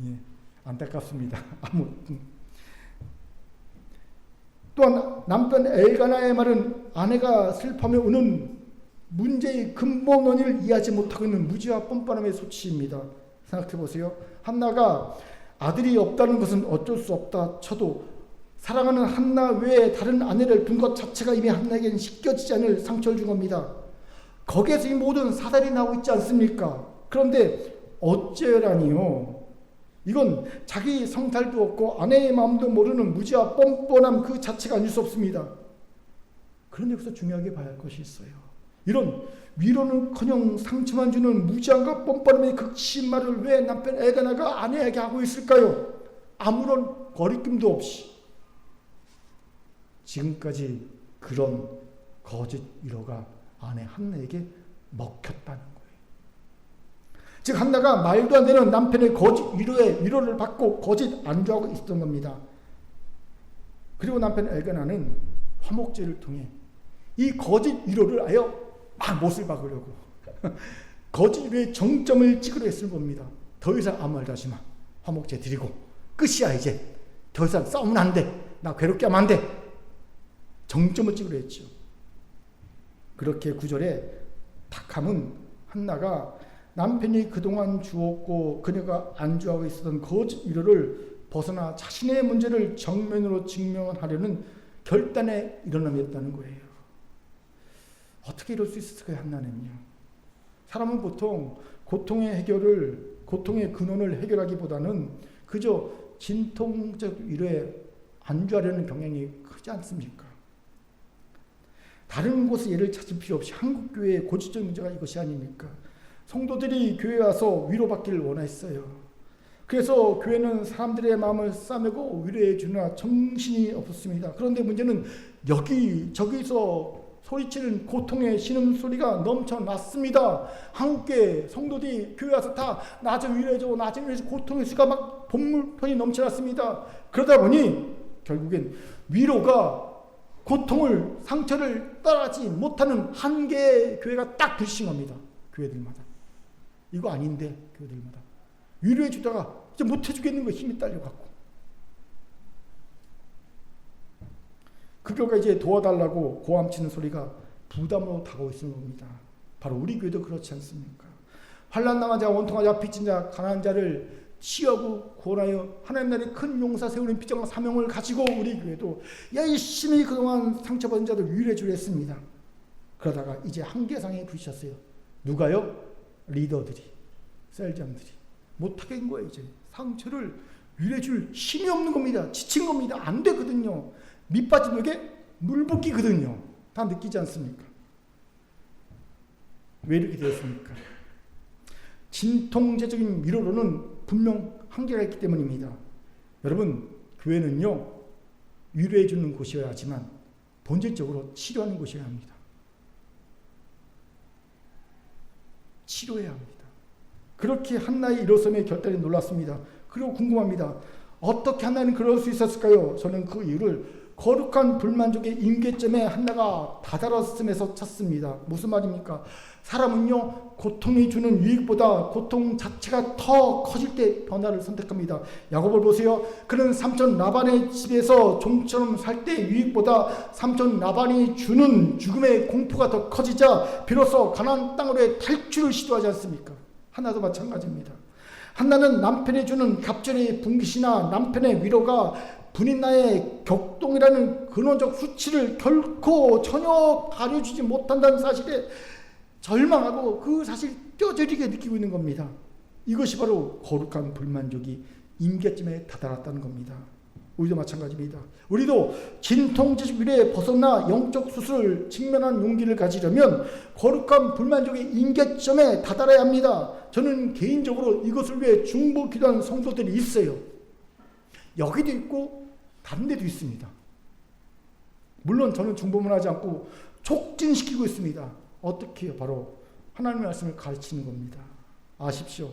예. 안타깝습니다. 아무튼. 또한 남편 엘가나의 말은 아내가 슬퍼하며 우는 문제의 근본 원인을 이해하지 못하고 있는 무지와 뻔뻔함의 소치입니다. 생각해 보세요. 한나가 아들이 없다는 것은 어쩔 수 없다 쳐도 사랑하는 한나 외에 다른 아내를 둔 것 자체가 이미 한나에게는 씻겨지지 않을 상처를 준 겁니다. 거기에서 이 모든 사달이 나오고 있지 않습니까? 그런데 어째라니요? 이건 자기 성탈도 없고 아내의 마음도 모르는 무지와 뻔뻔함 그 자체가 아닐 수 없습니다. 그런데 여기서 중요하게 봐야 할 것이 있어요. 이런 위로는커녕 상처만 주는 무지함과 뻔뻔함의 극심 말을 왜 남편 엘가나가 아내에게 하고 있을까요? 아무런 거리낌도 없이. 지금까지 그런 거짓 위로가 아내 한나에게 먹혔다는 거예요. 즉 한나가 말도 안 되는 남편의 거짓 위로에 위로를 받고 거짓 안주하고 있었던 겁니다. 그리고 남편 엘가나는 화목제를 통해 이 거짓 위로를 아예 막 못을 박으려고 거짓 위로의 정점을 찍으려 했을 겁니다. 더 이상 아무 말도 하지 마. 화목제 드리고 끝이야. 이제 더 이상 싸우면 안 돼. 나 괴롭게 하면 안 돼. 정점을 찍으려 했죠. 그렇게 9절에 탁함은 한나가 남편이 그동안 주었고 그녀가 안주하고 있었던 거짓 위로를 벗어나 자신의 문제를 정면으로 증명하려는 결단에 일어남이었다는 거예요. 어떻게 이럴 수 있을까요? 한나는요. 사람은 보통 고통의 근원을 해결하기보다는 그저 진통적 위로에 안주하려는 경향이 크지 않습니까? 다른 곳에 예를 찾을 필요 없이 한국교회의 고질적 문제가 이것이 아닙니까? 성도들이 교회에 와서 위로받기를 원했어요. 그래서 교회는 사람들의 마음을 싸매고 위로해 주느라 정신이 없었습니다. 그런데 문제는 여기저기서 소리치는 고통의 신음소리가 넘쳐났습니다. 한국교회 성도들이 교회 와서 다 나 좀 위로해줘, 나 좀 위로해줘, 고통의 수가 막 본물편이 넘쳐났습니다. 그러다 보니 결국엔 위로가 고통을, 상처를 따라가지 못하는 한계의 교회가 딱 불싱합니다. 교회들마다. 이거 아닌데 교회들마다. 위로해 주다가 이제 못 해주겠는 거 힘이 딸려갖고. 그 결과 이제 도와달라고 고함치는 소리가 부담으로 다가오고 있는 겁니다. 바로 우리 교회도 그렇지 않습니까? 환난 당한 자, 원통한 자, 빚진 자, 강한 자를 치유하고 구원하여 하나님 나라의 큰 용사 세우는 비전과 사명을 가지고 우리 교회도 열심히 그동안 상처받은 자들 위로해 주려 했습니다. 그러다가 이제 한계상에 부딪혔어요. 누가요? 리더들이, 셀장들이 못하게 된 거예요. 이제 상처를 위로해 줄 힘이 없는 겁니다. 지친 겁니다. 안 되거든요. 밑빠진 독에 물 붓기거든요. 다 느끼지 않습니까? 왜 이렇게 되었습니까? 진통제적인 위로로는 분명 한계가 있기 때문입니다. 여러분, 교회는요, 위로해 주는 곳이어야 하지만 본질적으로 치료하는 곳이어야 합니다. 치료해야 합니다. 그렇게 한나의 일어섬의 결단에 놀랐습니다. 그리고 궁금합니다. 어떻게 한나는 그럴 수 있었을까요? 저는 그 이유를 거룩한 불만족의 임계점에 한나가 다다랐음에서 찾습니다. 무슨 말입니까? 사람은요, 고통이 주는 유익보다 고통 자체가 더 커질 때 변화를 선택합니다. 야곱을 보세요. 그는 삼촌 라반의 집에서 종처럼 살 때 유익보다 삼촌 라반이 주는 죽음의 공포가 더 커지자 비로소 가나안 땅으로의 탈출을 시도하지 않습니까? 한나도 마찬가지입니다. 한나는 남편이 주는 갑절의 분깃이나 남편의 위로가 분인나의 격동이라는 근원적 수치를 결코 전혀 가려주지 못한다는 사실에 절망하고 그 사실 뼈저리게 느끼고 있는 겁니다. 이것이 바로 거룩한 불만족이 임계점에 다다랐다는 겁니다. 우리도 마찬가지입니다. 우리도 진통제적 위로에 벗어나 영적 수술을 직면한 용기를 가지려면 거룩한 불만족의 임계점에 다다라야 합니다. 저는 개인적으로 이것을 위해 중보 기도하는 성도들이 있어요. 여기도 있고 다른 데도 있습니다. 물론 저는 중보만 하지 않고 촉진시키고 있습니다. 어떻게 해요? 바로 하나님의 말씀을 가르치는 겁니다. 아십시오.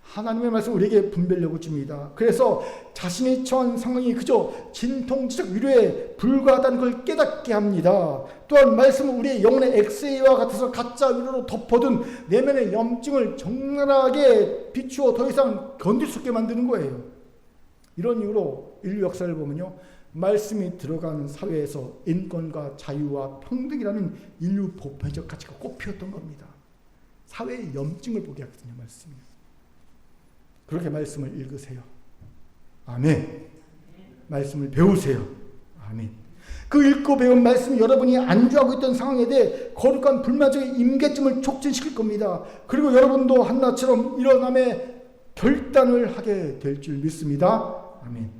하나님의 말씀 우리에게 분별력을 줍니다. 그래서 자신이 처한 상황이 그저 진통제적 위로에 불과하다는 걸 깨닫게 합니다. 또한 말씀은 우리의 영혼의 엑세이와 같아서 가짜 위로로 덮어둔 내면의 염증을 적나라하게 비추어 더 이상 견딜 수 없게 만드는 거예요. 이런 이유로 인류 역사를 보면요, 말씀이 들어가는 사회에서 인권과 자유와 평등이라는 인류 보편적 가치가 꽃피웠던 겁니다. 사회의 염증을 보게 하거든요, 말씀이. 그렇게 말씀을 읽으세요. 아멘. 말씀을 배우세요. 아멘. 그 읽고 배운 말씀이 여러분이 안주하고 있던 상황에 대해 거룩한 불만족의 임계점을 촉진시킬 겁니다. 그리고 여러분도 한나처럼 일어남의 결단을 하게 될 줄 믿습니다. 아멘.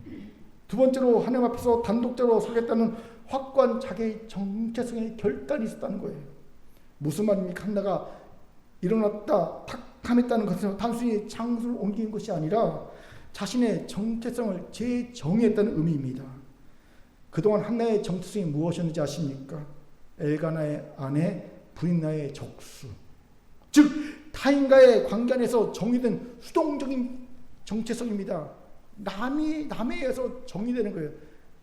두 번째로 하나님 앞에서 단독적으로 서겠다는 확고한 자기의 정체성의 결단이 있었다는 거예요. 무슨 말입니까? 한나가 일어났다 탁함했다는 것은 단순히 장소를 옮기는 것이 아니라 자신의 정체성을 재정의했다는 의미입니다. 그동안 한나의 정체성이 무엇이었는지 아십니까? 엘가나의 아내, 분인나의 적수, 즉 타인과의 관계 안에서 정의된 수동적인 정체성입니다. 남에 의해서 정의되는 거예요.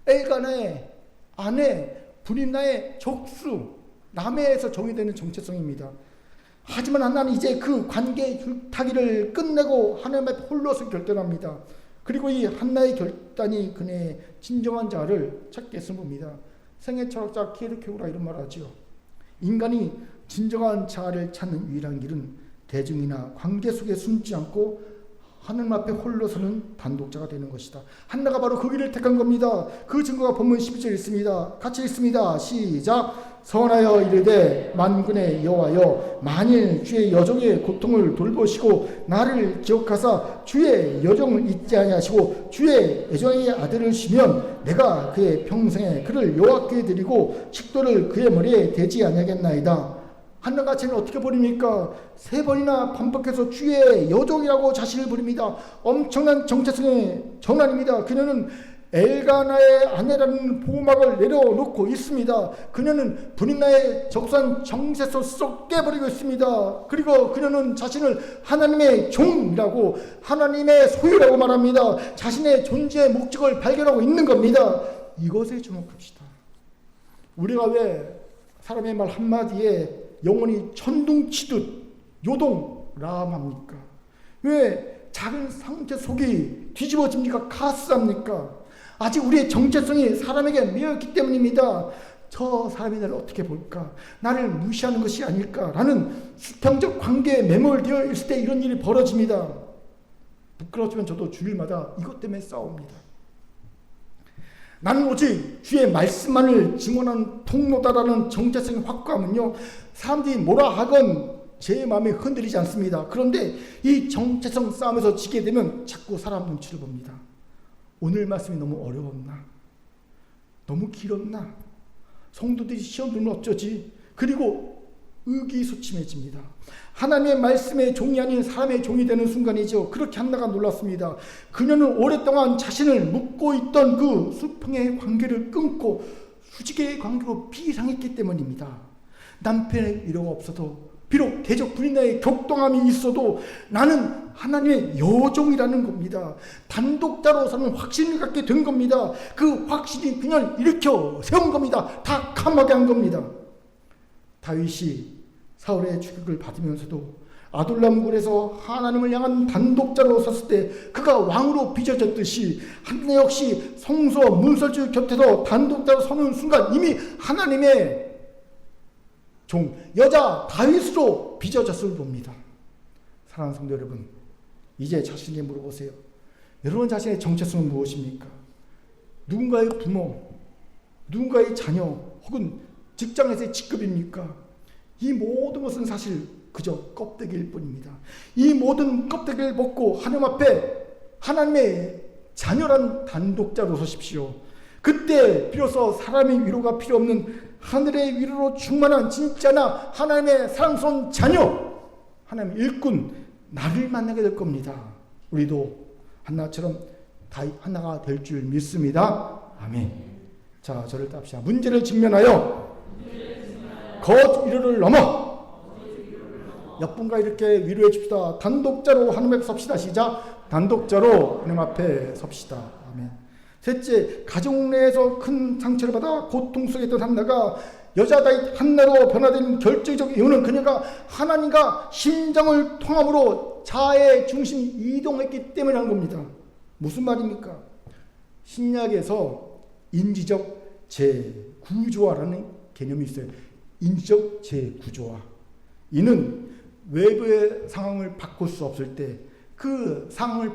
엘가나의 아내, 부인 나의 적수, 남해에서 정의되는 정체성입니다. 하지만 하나는 이제 그 관계의 줄타기를 끝내고 하나님 앞에 홀로서 결단합니다. 그리고 이 한나의 결단이 그녀의 진정한 자아를 찾게 했을 겁니다. 생애 철학자 키르케고르가 이런 말을 하죠. 인간이 진정한 자아를 찾는 유일한 길은 대중이나 관계 속에 숨지 않고 하나님 앞에 홀로 서는 단독자가 되는 것이다. 한나가 바로 그 길을 택한 겁니다. 그 증거가 본문 12절에 있습니다. 같이 읽습니다. 시작. 선하여 이르되 만군의 여호와여, 만일 주의 여종의 고통을 돌보시고 나를 기억하사 주의 여종을 잊지 아니하시고 주의 여종의 아들을 주시면 내가 그의 평생에 그를 여호와께 드리고 식도를 그의 머리에 대지 아니하겠나이다. 한나가 쟤는 어떻게 부릅니까? 3번이나 반복해서 주의 여종이라고 자신을 부릅니다. 엄청난 정체성의 전환입니다. 그녀는 엘가나의 아내라는 보호막을 내려놓고 있습니다. 그녀는 브린나의 적산 정체성 쏙 깨버리고 있습니다. 그리고 그녀는 자신을 하나님의 종이라고, 하나님의 소유라고 말합니다. 자신의 존재의 목적을 발견하고 있는 겁니다. 이것에 주목합시다. 우리가 왜 사람의 말 한마디에 영혼이 천둥치듯 요동람합니까? 왜 작은 상처 속이 뒤집어집니까? 가스합니까? 아직 우리의 정체성이 사람에게 매였기 때문입니다. 저 사람이 나를 어떻게 볼까? 나를 무시하는 것이 아닐까? 라는 수평적 관계에 매몰되어 있을 때 이런 일이 벌어집니다. 부끄러지면 저도 주일마다 이것 때문에 싸웁니다. 나는 오직 주의 말씀만을 증언하는 통로다라는 정체성이 확고하면요, 사람들이 뭐라 하건 제 마음에 흔들리지 않습니다. 그런데 이 정체성 싸움에서 지게 되면 자꾸 사람 눈치를 봅니다. 오늘 말씀이 너무 어려웠나? 너무 길었나? 성도들이 시험 들면 어쩌지? 그리고 의기소침해집니다. 하나님의 말씀의 종이 아닌 사람의 종이 되는 순간이죠. 그렇게 한나가 놀랐습니다. 그녀는 오랫동안 자신을 묶고 있던 그 수평의 관계를 끊고 수직의 관계로 비상했기 때문입니다. 남편의 위로가 없어도, 비록 대적 부인과의 격동함이 있어도 나는 하나님의 여종이라는 겁니다. 단독자로서는 확신을 갖게 된 겁니다. 그 확신이 그냥 일으켜 세운 겁니다. 다 감하게 한 겁니다. 다윗이 사울의 추격을 받으면서도 아둘람굴에서 하나님을 향한 단독자로 섰을 때 그가 왕으로 빚어졌듯이 한나 역시 성소 문설주 곁에서 단독자로 서는 순간 이미 하나님의 종, 여자 다윗으로 빚어졌을 봅니다. 사랑하는 성도 여러분, 이제 자신에게 물어보세요. 여러분 자신의 정체성은 무엇입니까? 누군가의 부모, 누군가의 자녀, 혹은 직장에서의 직급입니까? 이 모든 것은 사실 그저 껍데기일 뿐입니다. 이 모든 껍데기를 벗고 하나님 앞에 하나님의 자녀란 단독자로 서십시오. 그때 비로소 사람의 위로가 필요 없는 하늘의 위로로 충만한 진짜나 하나님의 사랑스러운 자녀, 하나님의 일꾼, 나를 만나게 될 겁니다. 우리도 한나처럼 한나가 될 줄 믿습니다. 아멘. 자, 저를 따릅시다. 문제를 직면하여 겉 위로를 넘어 옆분과 이렇게 위로해 줍시다. 단독자로 하나님 앞에 섭시다. 시작. 단독자로 하나님 앞에 섭시다. 아멘. 셋째, 가정 내에서 큰 상처를 받아 고통 속에 있던 한나가 여자 다윗 한나로 변화된 결정적 이유는 그녀가 하나님과 심정을 통함으로 자아의 중심이 이동했기 때문이라는 겁니다. 무슨 말입니까? 신약에서 인지적 재구조화라는 개념이 있어요. 인지적 재구조화. 이는 외부의 상황을 바꿀 수 없을 때 그 상황을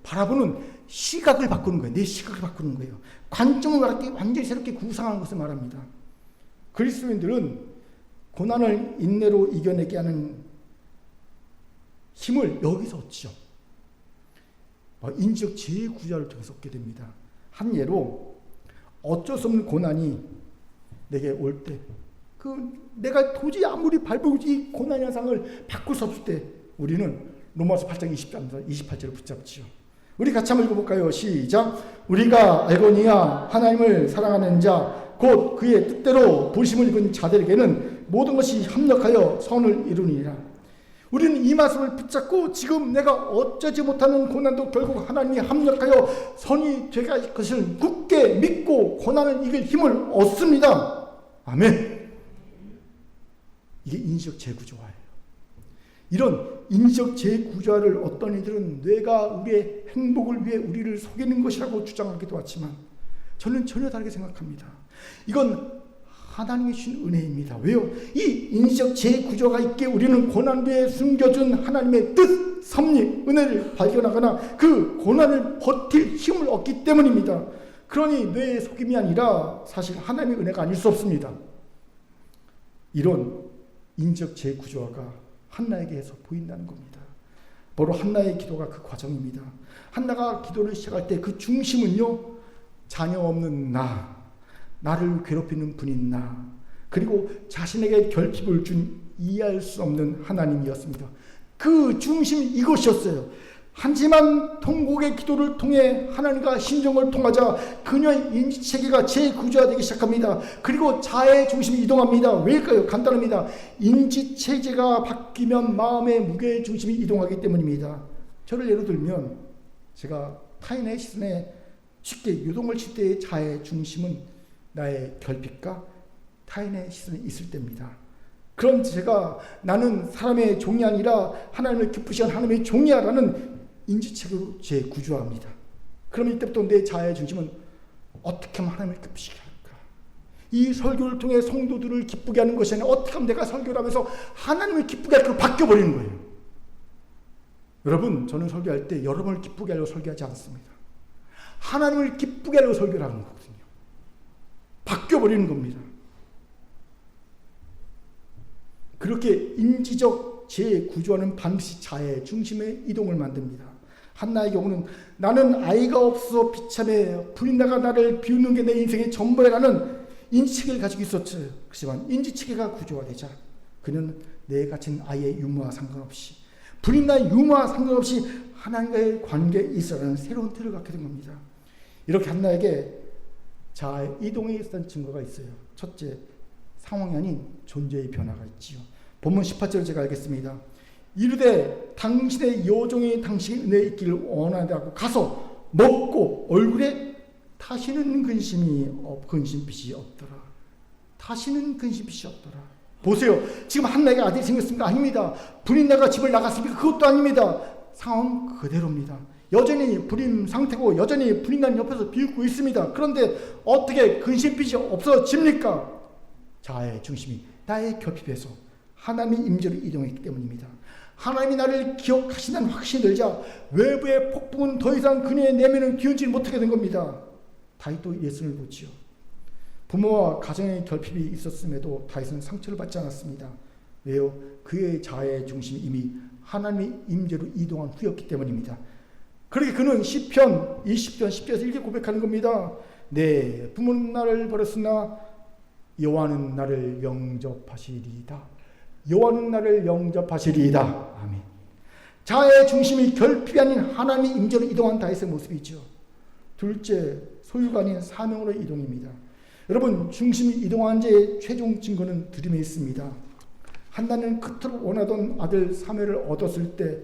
바라보는 시각을 바꾸는 거예요. 내 시각을 바꾸는 거예요. 관점을 완전히 새롭게 구상하는 것을 말합니다. 그리스도인들은 고난을 인내로 이겨내게 하는 힘을 여기서 얻죠. 인지적 재구조화를 통해서 얻게 됩니다. 한 예로 어쩔 수 없는 고난이 내게 올 때, 내가 도저히 아무리 밟고 이 고난 현상을 바꿀 수 없을 때 우리는 로마서 8장 28절을 붙잡지요. 우리 같이 한번 읽어볼까요? 시작. 우리가 알거니와 하나님을 사랑하는 자 곧 그의 뜻대로 부르심을 입은 자들에게는 모든 것이 합력하여 선을 이루니라. 우리는 이 말씀을 붙잡고 지금 내가 어쩌지 못하는 고난도 결국 하나님이 합력하여 선이 되갈 것을 굳게 믿고 고난을 이길 힘을 얻습니다. 아멘. 이게 인지적 재구조화예요. 이런 인지적 재구조화를 어떤 이들은 뇌가 우리의 행복을 위해 우리를 속이는 것이라고 주장하기도 하지만 저는 전혀 다르게 생각합니다. 이건 하나님이 주신 은혜입니다. 왜요? 이 인지적 재구조가 있게 우리는 고난 뒤에 숨겨준 하나님의 뜻, 섭리, 은혜를 발견하거나 그 고난을 버틸 힘을 얻기 때문입니다. 그러니 뇌의 속임이 아니라 사실 하나님의 은혜가 아닐 수 없습니다. 이런 인지적 재구조화가 한나에게서 보인다는 겁니다. 바로 한나의 기도가 그 과정입니다. 한나가 기도를 시작할 때 그 중심은요, 자녀 없는 나를 괴롭히는 분인 나, 그리고 자신에게 결핍을 준 이해할 수 없는 하나님이었습니다. 그 중심이 이것이었어요. 하지만 통곡의 기도를 통해 하나님과 심정을 통하자 그녀의 인지체계가 재구조화되기 시작합니다. 그리고 자의 중심이 이동합니다. 왜일까요? 간단합니다. 인지체계가 바뀌면 마음의 무게의 중심이 이동하기 때문입니다. 저를 예로 들면 제가 타인의 시선에 쉽게 요동을 칠 때의 자의 중심은 나의 결핍과 타인의 시선에 있을 때입니다. 그럼 제가 나는 사람의 종이 아니라 하나님을 기쁘시는 하나님의 종이야라는 인지체계로 재구조합니다. 그럼 이때부터 내 자아의 중심은 어떻게 하면 하나님을 기쁘시게 할까? 이 설교를 통해 성도들을 기쁘게 하는 것이 아니라 어떻게 하면 내가 설교를 하면서 하나님을 기쁘게 할까 바뀌어버리는 거예요. 여러분, 저는 설교할 때 여러분을 기쁘게 하려고 설교하지 않습니다. 하나님을 기쁘게 하려고 설교를 하는 거거든요. 바뀌어버리는 겁니다. 그렇게 인지적 재구조화는 반드시 자의 중심의 이동을 만듭니다. 한나의 경우는 나는 아이가 없어 비참해 불인나가 나를 비웃는 게 내 인생의 전부라는 인지체계를 가지고 있었죠. 그렇지만 인지체계가 구조화되자 그는 내 가진 아이의 유무와 상관없이 불인나의 유무와 상관없이 하나님과의 관계에 있어라는 새로운 틀을 갖게 된 겁니다. 이렇게 한나에게 자아의 이동에 있었던 증거가 있어요. 첫째, 상황이 아닌 존재의 변화가 있지요. 본문 18절을 제가 알겠습니다. 이르되 당신의 여종이 당신의 은혜에 있기를 원하다고 가서 먹고 얼굴에 다시는 근심빛이 없더라. 다시는 근심빛이 없더라. 보세요. 지금 한나에게 아들이 생겼습니까? 아닙니다. 불인나가 집을 나갔습니까? 그것도 아닙니다. 상황 그대로입니다. 여전히 불임 상태고 여전히 불인나는 옆에서 비웃고 있습니다. 그런데 어떻게 근심빛이 없어집니까? 자아의 중심이 나의 결핍에서 하나님의 임재로 이동했기 때문입니다. 하나님이 나를 기억하신다는 확신이 들자 외부의 폭풍은 더 이상 그녀의 내면을 기운지 못하게 된 겁니다. 다윗도 예수를 보지요. 부모와 가정의 결핍이 있었음에도 다윗은 상처를 받지 않았습니다. 왜요? 그의 자아의 중심이 이미 하나님의 임재로 이동한 후였기 때문입니다. 그렇게 그는 시편 20편 10절에서 이렇게 고백하는 겁니다. 내 부모는 나를 버렸으나 여호와는 나를 영접하시리이다. 여호와는 나를 영접하시리이다. 아멘. 자아의 중심이 결핍이 아닌 하나님의 임재로 이동한 다윗의 모습이죠. 둘째, 소유가 아닌 사명으로 이동입니다. 여러분, 중심이 이동한 자의 최종 증거는 드림에 있습니다. 한나는 그토록 원하던 아들 사무엘을 얻었을 때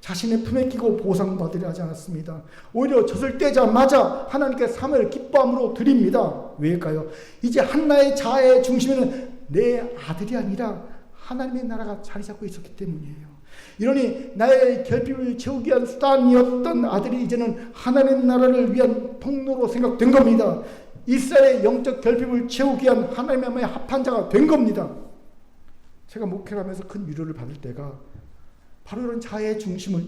자신의 품에 끼고 보상받으려 하지 않았습니다. 오히려 젖을 떼자마자 하나님께 사무엘을 기뻐함으로 드립니다. 왜일까요? 이제 한나의 자아의 중심에는 내 아들이 아니라 하나님의 나라가 자리 잡고 있었기 때문이에요. 이러니 나의 결핍을 채우기 위한 수단이었던 아들이 이제는 하나님 나라를 위한 통로로 생각된 겁니다. 이스라엘의 영적 결핍을 채우기 위한 하나님의 합한 자가 된 겁니다. 제가 목회를 하면서 큰 위로를 받을 때가 바로 이런 자아의 중심을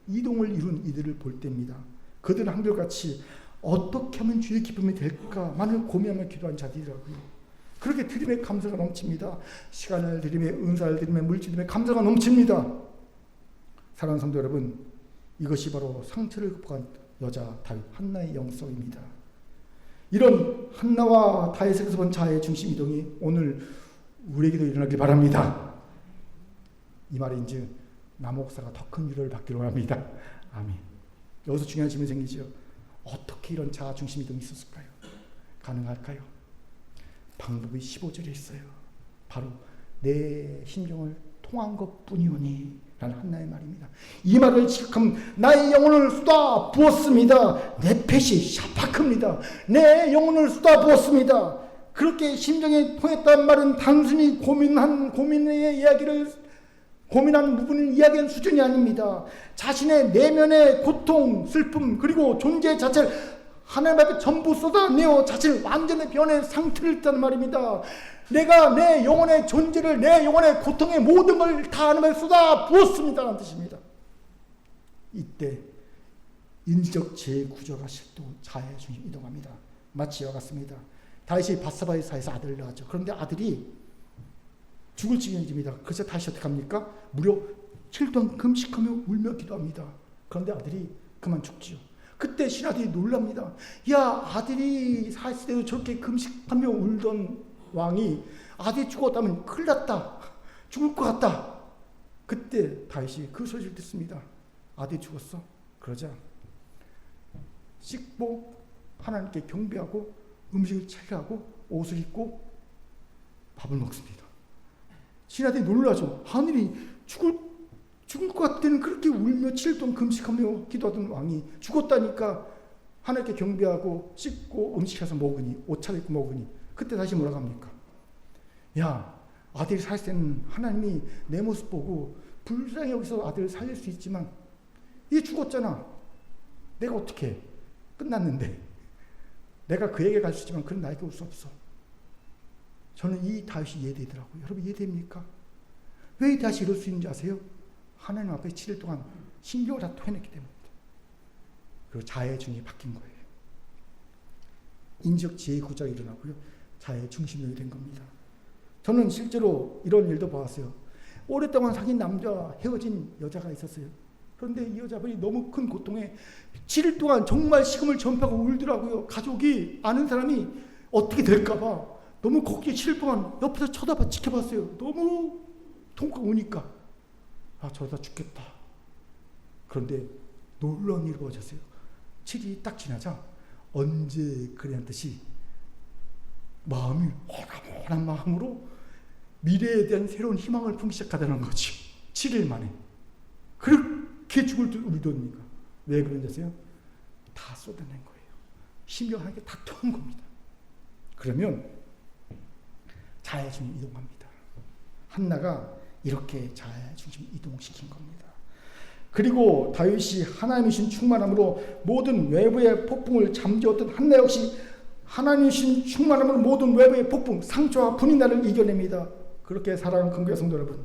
이동을 이룬 이들을 볼 때입니다. 그들은 한결같이 어떻게 하면 주의 기쁨이 될까만을 고민하며 기도한 자들이라고요. 그렇게 드림의 감사가 넘칩니다. 시간을 드림에 은사를 드림에 물질 드림에 감사가 넘칩니다. 사랑하는 성도 여러분, 이것이 바로 상처를 극복한 여자 다윗 한나의 영성입니다. 이런 한나와 다윗에게서 본 자아의 중심 이동이 오늘 우리에게도 일어나길 바랍니다. 이 말인즉 나 목사가 더 큰 위로를 받기로 합니다. 아멘. 여기서 중요한 질문이 생기죠. 어떻게 이런 자아 중심 이동이 있었을까요? 가능할까요? 방법이 15절에 있어요. 바로 내 심정을 통한 것뿐이오니 라는 한나의 말입니다. 이 말을 지각하면 나의 영혼을 쏟아 부었습니다. 내 펫이 샤파크입니다. 내 영혼을 쏟아 부었습니다. 그렇게 심정에 통했다는 말은 단순히 고민의 이야기를 고민하는 부분을 이야기한 수준이 아닙니다. 자신의 내면의 고통, 슬픔, 그리고 존재 자체를 하나님 앞에 전부 쏟아내어 자신을 완전히 변해 상태를 있다는 말입니다. 내가 내 영혼의 존재를, 내 영혼의 고통의 모든 걸 다 하나님에 쏟아 부었습니다라는 뜻입니다. 이때 인지적 재구조가 실도 자아의 중심 이동합니다. 마치 이와 같습니다. 다윗이 밧세바의 사이에서 아들을 낳았죠. 그런데 아들이 죽을 지경입니다. 그래서 다시 어떻게 합니까? 무려 7일 동안 금식하며 울며 기도합니다. 그런데 아들이 그만 죽지요. 그때 신하들이 놀랍니다. 야, 아들이 살았을 때도 저렇게 금식하며 울던 왕이 아들이 죽었다면 큰일 났다. 죽을 것 같다. 그때 다윗이 그 소식을 듣습니다. 아들이 죽었어. 그러자 씻고 하나님께 경배하고 음식을 차려하고 옷을 입고 밥을 먹습니다. 신하들이 놀라죠. 하늘이 죽을 것 같을 때는 그렇게 울며 7일 동안 금식하며 기도하던 왕이 죽었다니까 하나님께 경배하고 씻고 음식해서 먹으니 옷 차려입고 먹으니 그때 다시 뭐라고 합니까? 야, 아들이 살 때는 하나님이 내 모습 보고 불쌍히 여기서 아들을 살릴 수 있지만 얘 죽었잖아. 내가 어떻게 해? 끝났는데 내가 그에게 갈 수 있지만 그는 나에게 올 수 없어. 저는 이 다윗이 이해되더라고요. 여러분 이해됩니까? 왜 이 다윗이 이럴 수 있는지 아세요? 하나님 앞에 7일 동안 신경을 다 토해냈기 때문입니다. 그리고 자아의 중심이 바뀐 거예요. 인적 지혜의 구조가 일어나고요. 자아의 중심이 된 겁니다. 저는 실제로 이런 일도 봐왔어요. 오랫동안 사귄 남자와 헤어진 여자가 있었어요. 그런데 이 여자분이 너무 큰 고통에 7일 동안 정말 식음을 전파하고 울더라고요. 가족이 아는 사람이 어떻게 될까봐 너무 걱정이 7일 동안 옆에서 쳐다봐 지켜봤어요. 너무 통곡 우니까 저러다 죽겠다. 그런데 놀라운 일이 벌어졌어요. 7일이 딱 지나자 언제 그랬는 듯이 마음이 호락호락한 마음으로 미래에 대한 새로운 희망을 품기 시작하다는 거지. 7일 만에. 그렇게 죽을 듯 울더니까. 왜 그런지 아세요? 다 쏟아낸 거예요. 신명하게 다 토한 겁니다. 그러면 자아의 중심 이동합니다. 한나가 이렇게 자아의 중심 이동시킨 겁니다. 그리고 다윗이 하나님이신 충만함으로 모든 외부의 폭풍을 잠재웠던 한나 역시 하나님이신 충만함으로 모든 외부의 폭풍, 상처와 분이나를 이겨냅니다. 그렇게 사랑하는 긍휼의 성도 여러분,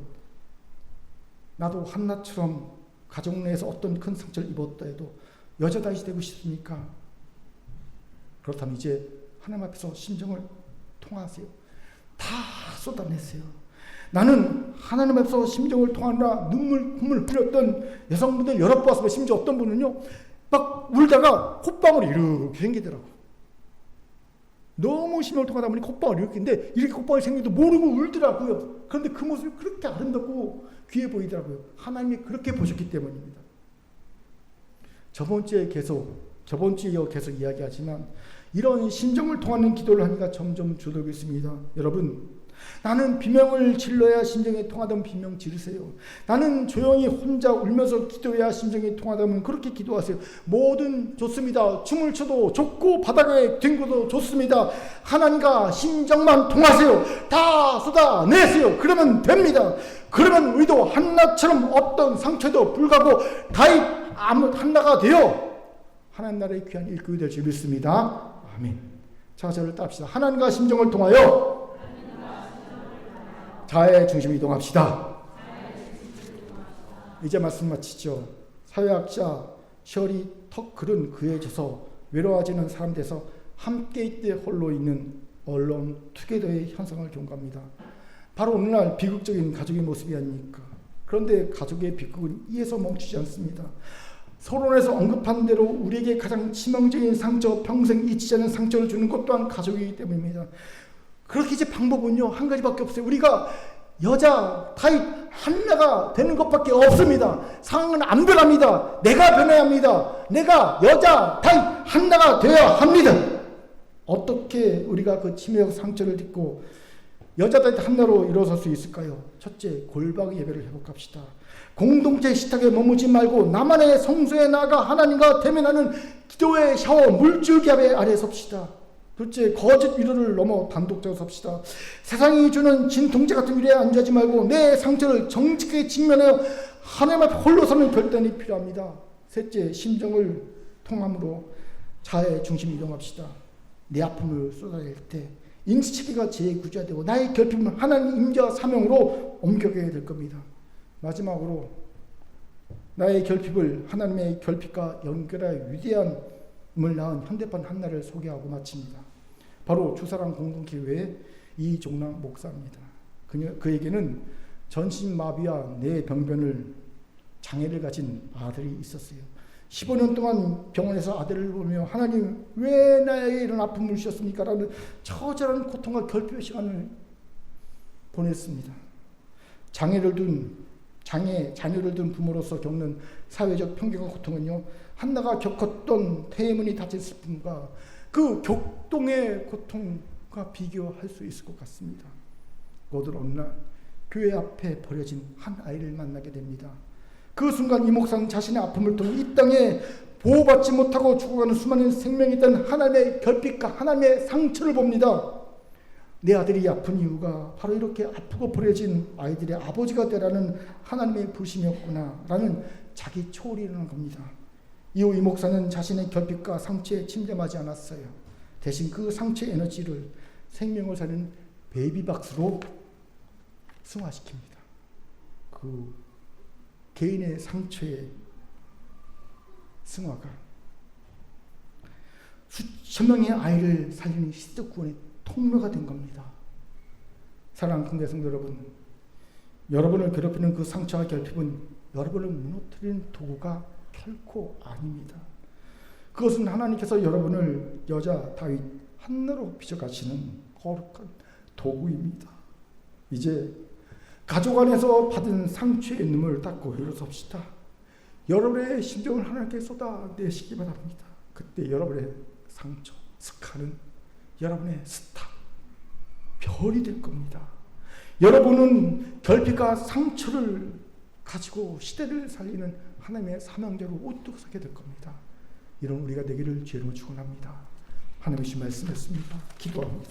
나도 한나처럼 가정 내에서 어떤 큰 상처를 입었다 해도 여자 다윗이 되고 싶습니까? 그렇다면 이제 하나님 앞에서 심정을 통하세요. 다 쏟아내세요. 나는 하나님 앞에서 심정을 통하느라 눈물 흘렸던 여성분들 여러 번 봤어요. 심지어 어떤 분은요 막 울다가 콧방울이 이렇게 생기더라고. 너무 심정을 통하다 보니 콧방울이 이렇게인데 이렇게 콧방울이 생기도 모르고 울더라고요. 그런데 그 모습이 그렇게 아름답고 귀해 보이더라고요. 하나님이 그렇게 보셨기 때문입니다. 저번 주에 계속 이야기하지만 이런 심정을 통하는 기도를 하니까 점점 줄어들고 있습니다. 여러분, 나는 비명을 질러야 심정이 통하다면 비명 지르세요. 나는 조용히 혼자 울면서 기도해야 심정이 통하다면 그렇게 기도하세요. 뭐든 좋습니다. 춤을 춰도 좋고 바닥에 뒹궈도 좋습니다. 하나님과 심정만 통하세요. 다 쏟아내세요. 그러면 됩니다. 그러면 우리도 한나처럼 어떤 상처도 불구하고 다윗 한나가 되어 하나님 나라의 귀한 일꾼이 될 줄 믿습니다. 아멘. 자, 저를 따릅시다. 하나님과 심정을 통하여 자아의 중심을 이동합시다. 이제 말씀 마치죠. 사회학자 셔리 터클은 그에 져서 외로워지는 사람 돼서 함께 있되 홀로 있는 언론 투게더의 현상을 경고합니다. 바로 오늘날 비극적인 가족의 모습이 아닙니까? 그런데 가족의 비극은 이에서 멈추지 않습니다. 서론에서 언급한 대로 우리에게 가장 치명적인 상처, 평생 잊히지 않는 상처를 주는 것 또한 가족이기 때문입니다. 그렇게 이제 방법은요 한 가지밖에 없어요. 우리가 여자 다윗 한나가 되는 것밖에 없습니다. 상황은 안 변합니다. 내가 변해야 합니다. 내가 여자 다윗 한나가 되어야 합니다. 어떻게 우리가 그 치매적 상처를 딛고 여자들이 하나로 일어설 수 있을까요? 첫째, 골방 예배를 회복합시다. 공동체 식탁에 머무지 말고 나만의 성소에 나가 하나님과 대면하는 기도의 샤워 물줄기압에 아래 섭시다. 둘째, 거짓 위로를 넘어 단독적으로 섭시다. 세상이 주는 진통제 같은 위로에 앉아지 말고 내 상처를 정직하게 직면하여 하나님 앞에 홀로 서는 결단이 필요합니다. 셋째, 심정을 통함으로 자아의 중심 이동합시다. 내 아픔을 쏟아낼 때 인지체계가 재구조되고 나의 결핍은 하나님 임재와 사명으로 옮겨가게 될 겁니다. 마지막으로 나의 결핍을 하나님의 결핍과 연결하여 위대함을 낳은 현대판 한나를 소개하고 마칩니다. 바로 주사랑 공동교회의 이종락 목사입니다. 그에게는 전신마비와 뇌병변을 장애를 가진 아들이 있었어요. 15년 동안 병원에서 아들을 보며 하나님 왜 나에게 이런 아픔을 주셨습니까? 라는 처절한 고통과 결핍의 시간을 보냈습니다. 자녀를 둔 부모로서 겪는 사회적 편견과 고통은요, 한나가 겪었던 태문이 다친 슬픔과 그 격동의 고통과 비교할 수 있을 것 같습니다. 어느 날 교회 앞에 버려진 한 아이를 만나게 됩니다. 그 순간 이 목사는 자신의 아픔을 통해 이 땅에 보호받지 못하고 죽어가는 수많은 생명이 있던 하나님의 결핍과 하나님의 상처를 봅니다. 내 아들이 아픈 이유가 바로 이렇게 아프고 버려진 아이들의 아버지가 되라는 하나님의 부심이었구나 라는 자기 초월이 일어난 겁니다. 이후 이 목사는 자신의 결핍과 상처에 침잠하지 않았어요. 대신 그 상처의 에너지를 생명을 살리는 베이비박스로 승화시킵니다. 그 개인의 상처의 승화가 수천 명의 아이를 살리는 시적 구원의 통로가 된 겁니다. 사랑하는 성도 여러분, 여러분을 괴롭히는 그 상처와 결핍은 여러분을 무너뜨리는 도구가 결코 아닙니다. 그것은 하나님께서 여러분을 여자 다윗 한나로 빚어가시는 거룩한 도구입니다. 이제 가족 안에서 받은 상처의 눈물을 닦고 일어섭시다. 여러분의 심정을 하나님께 쏟아내시기 바랍니다. 그때 여러분의 상처, 스카는 여러분의 스타, 별이 될 겁니다. 여러분은 결핍과 상처를 가지고 시대를 살리는 하나님의 사명자로 우뚝 서게 될 겁니다. 이런 우리가 되기를 주님으로 축원합니다. 하나님의 말씀했습니다. 기도합니다.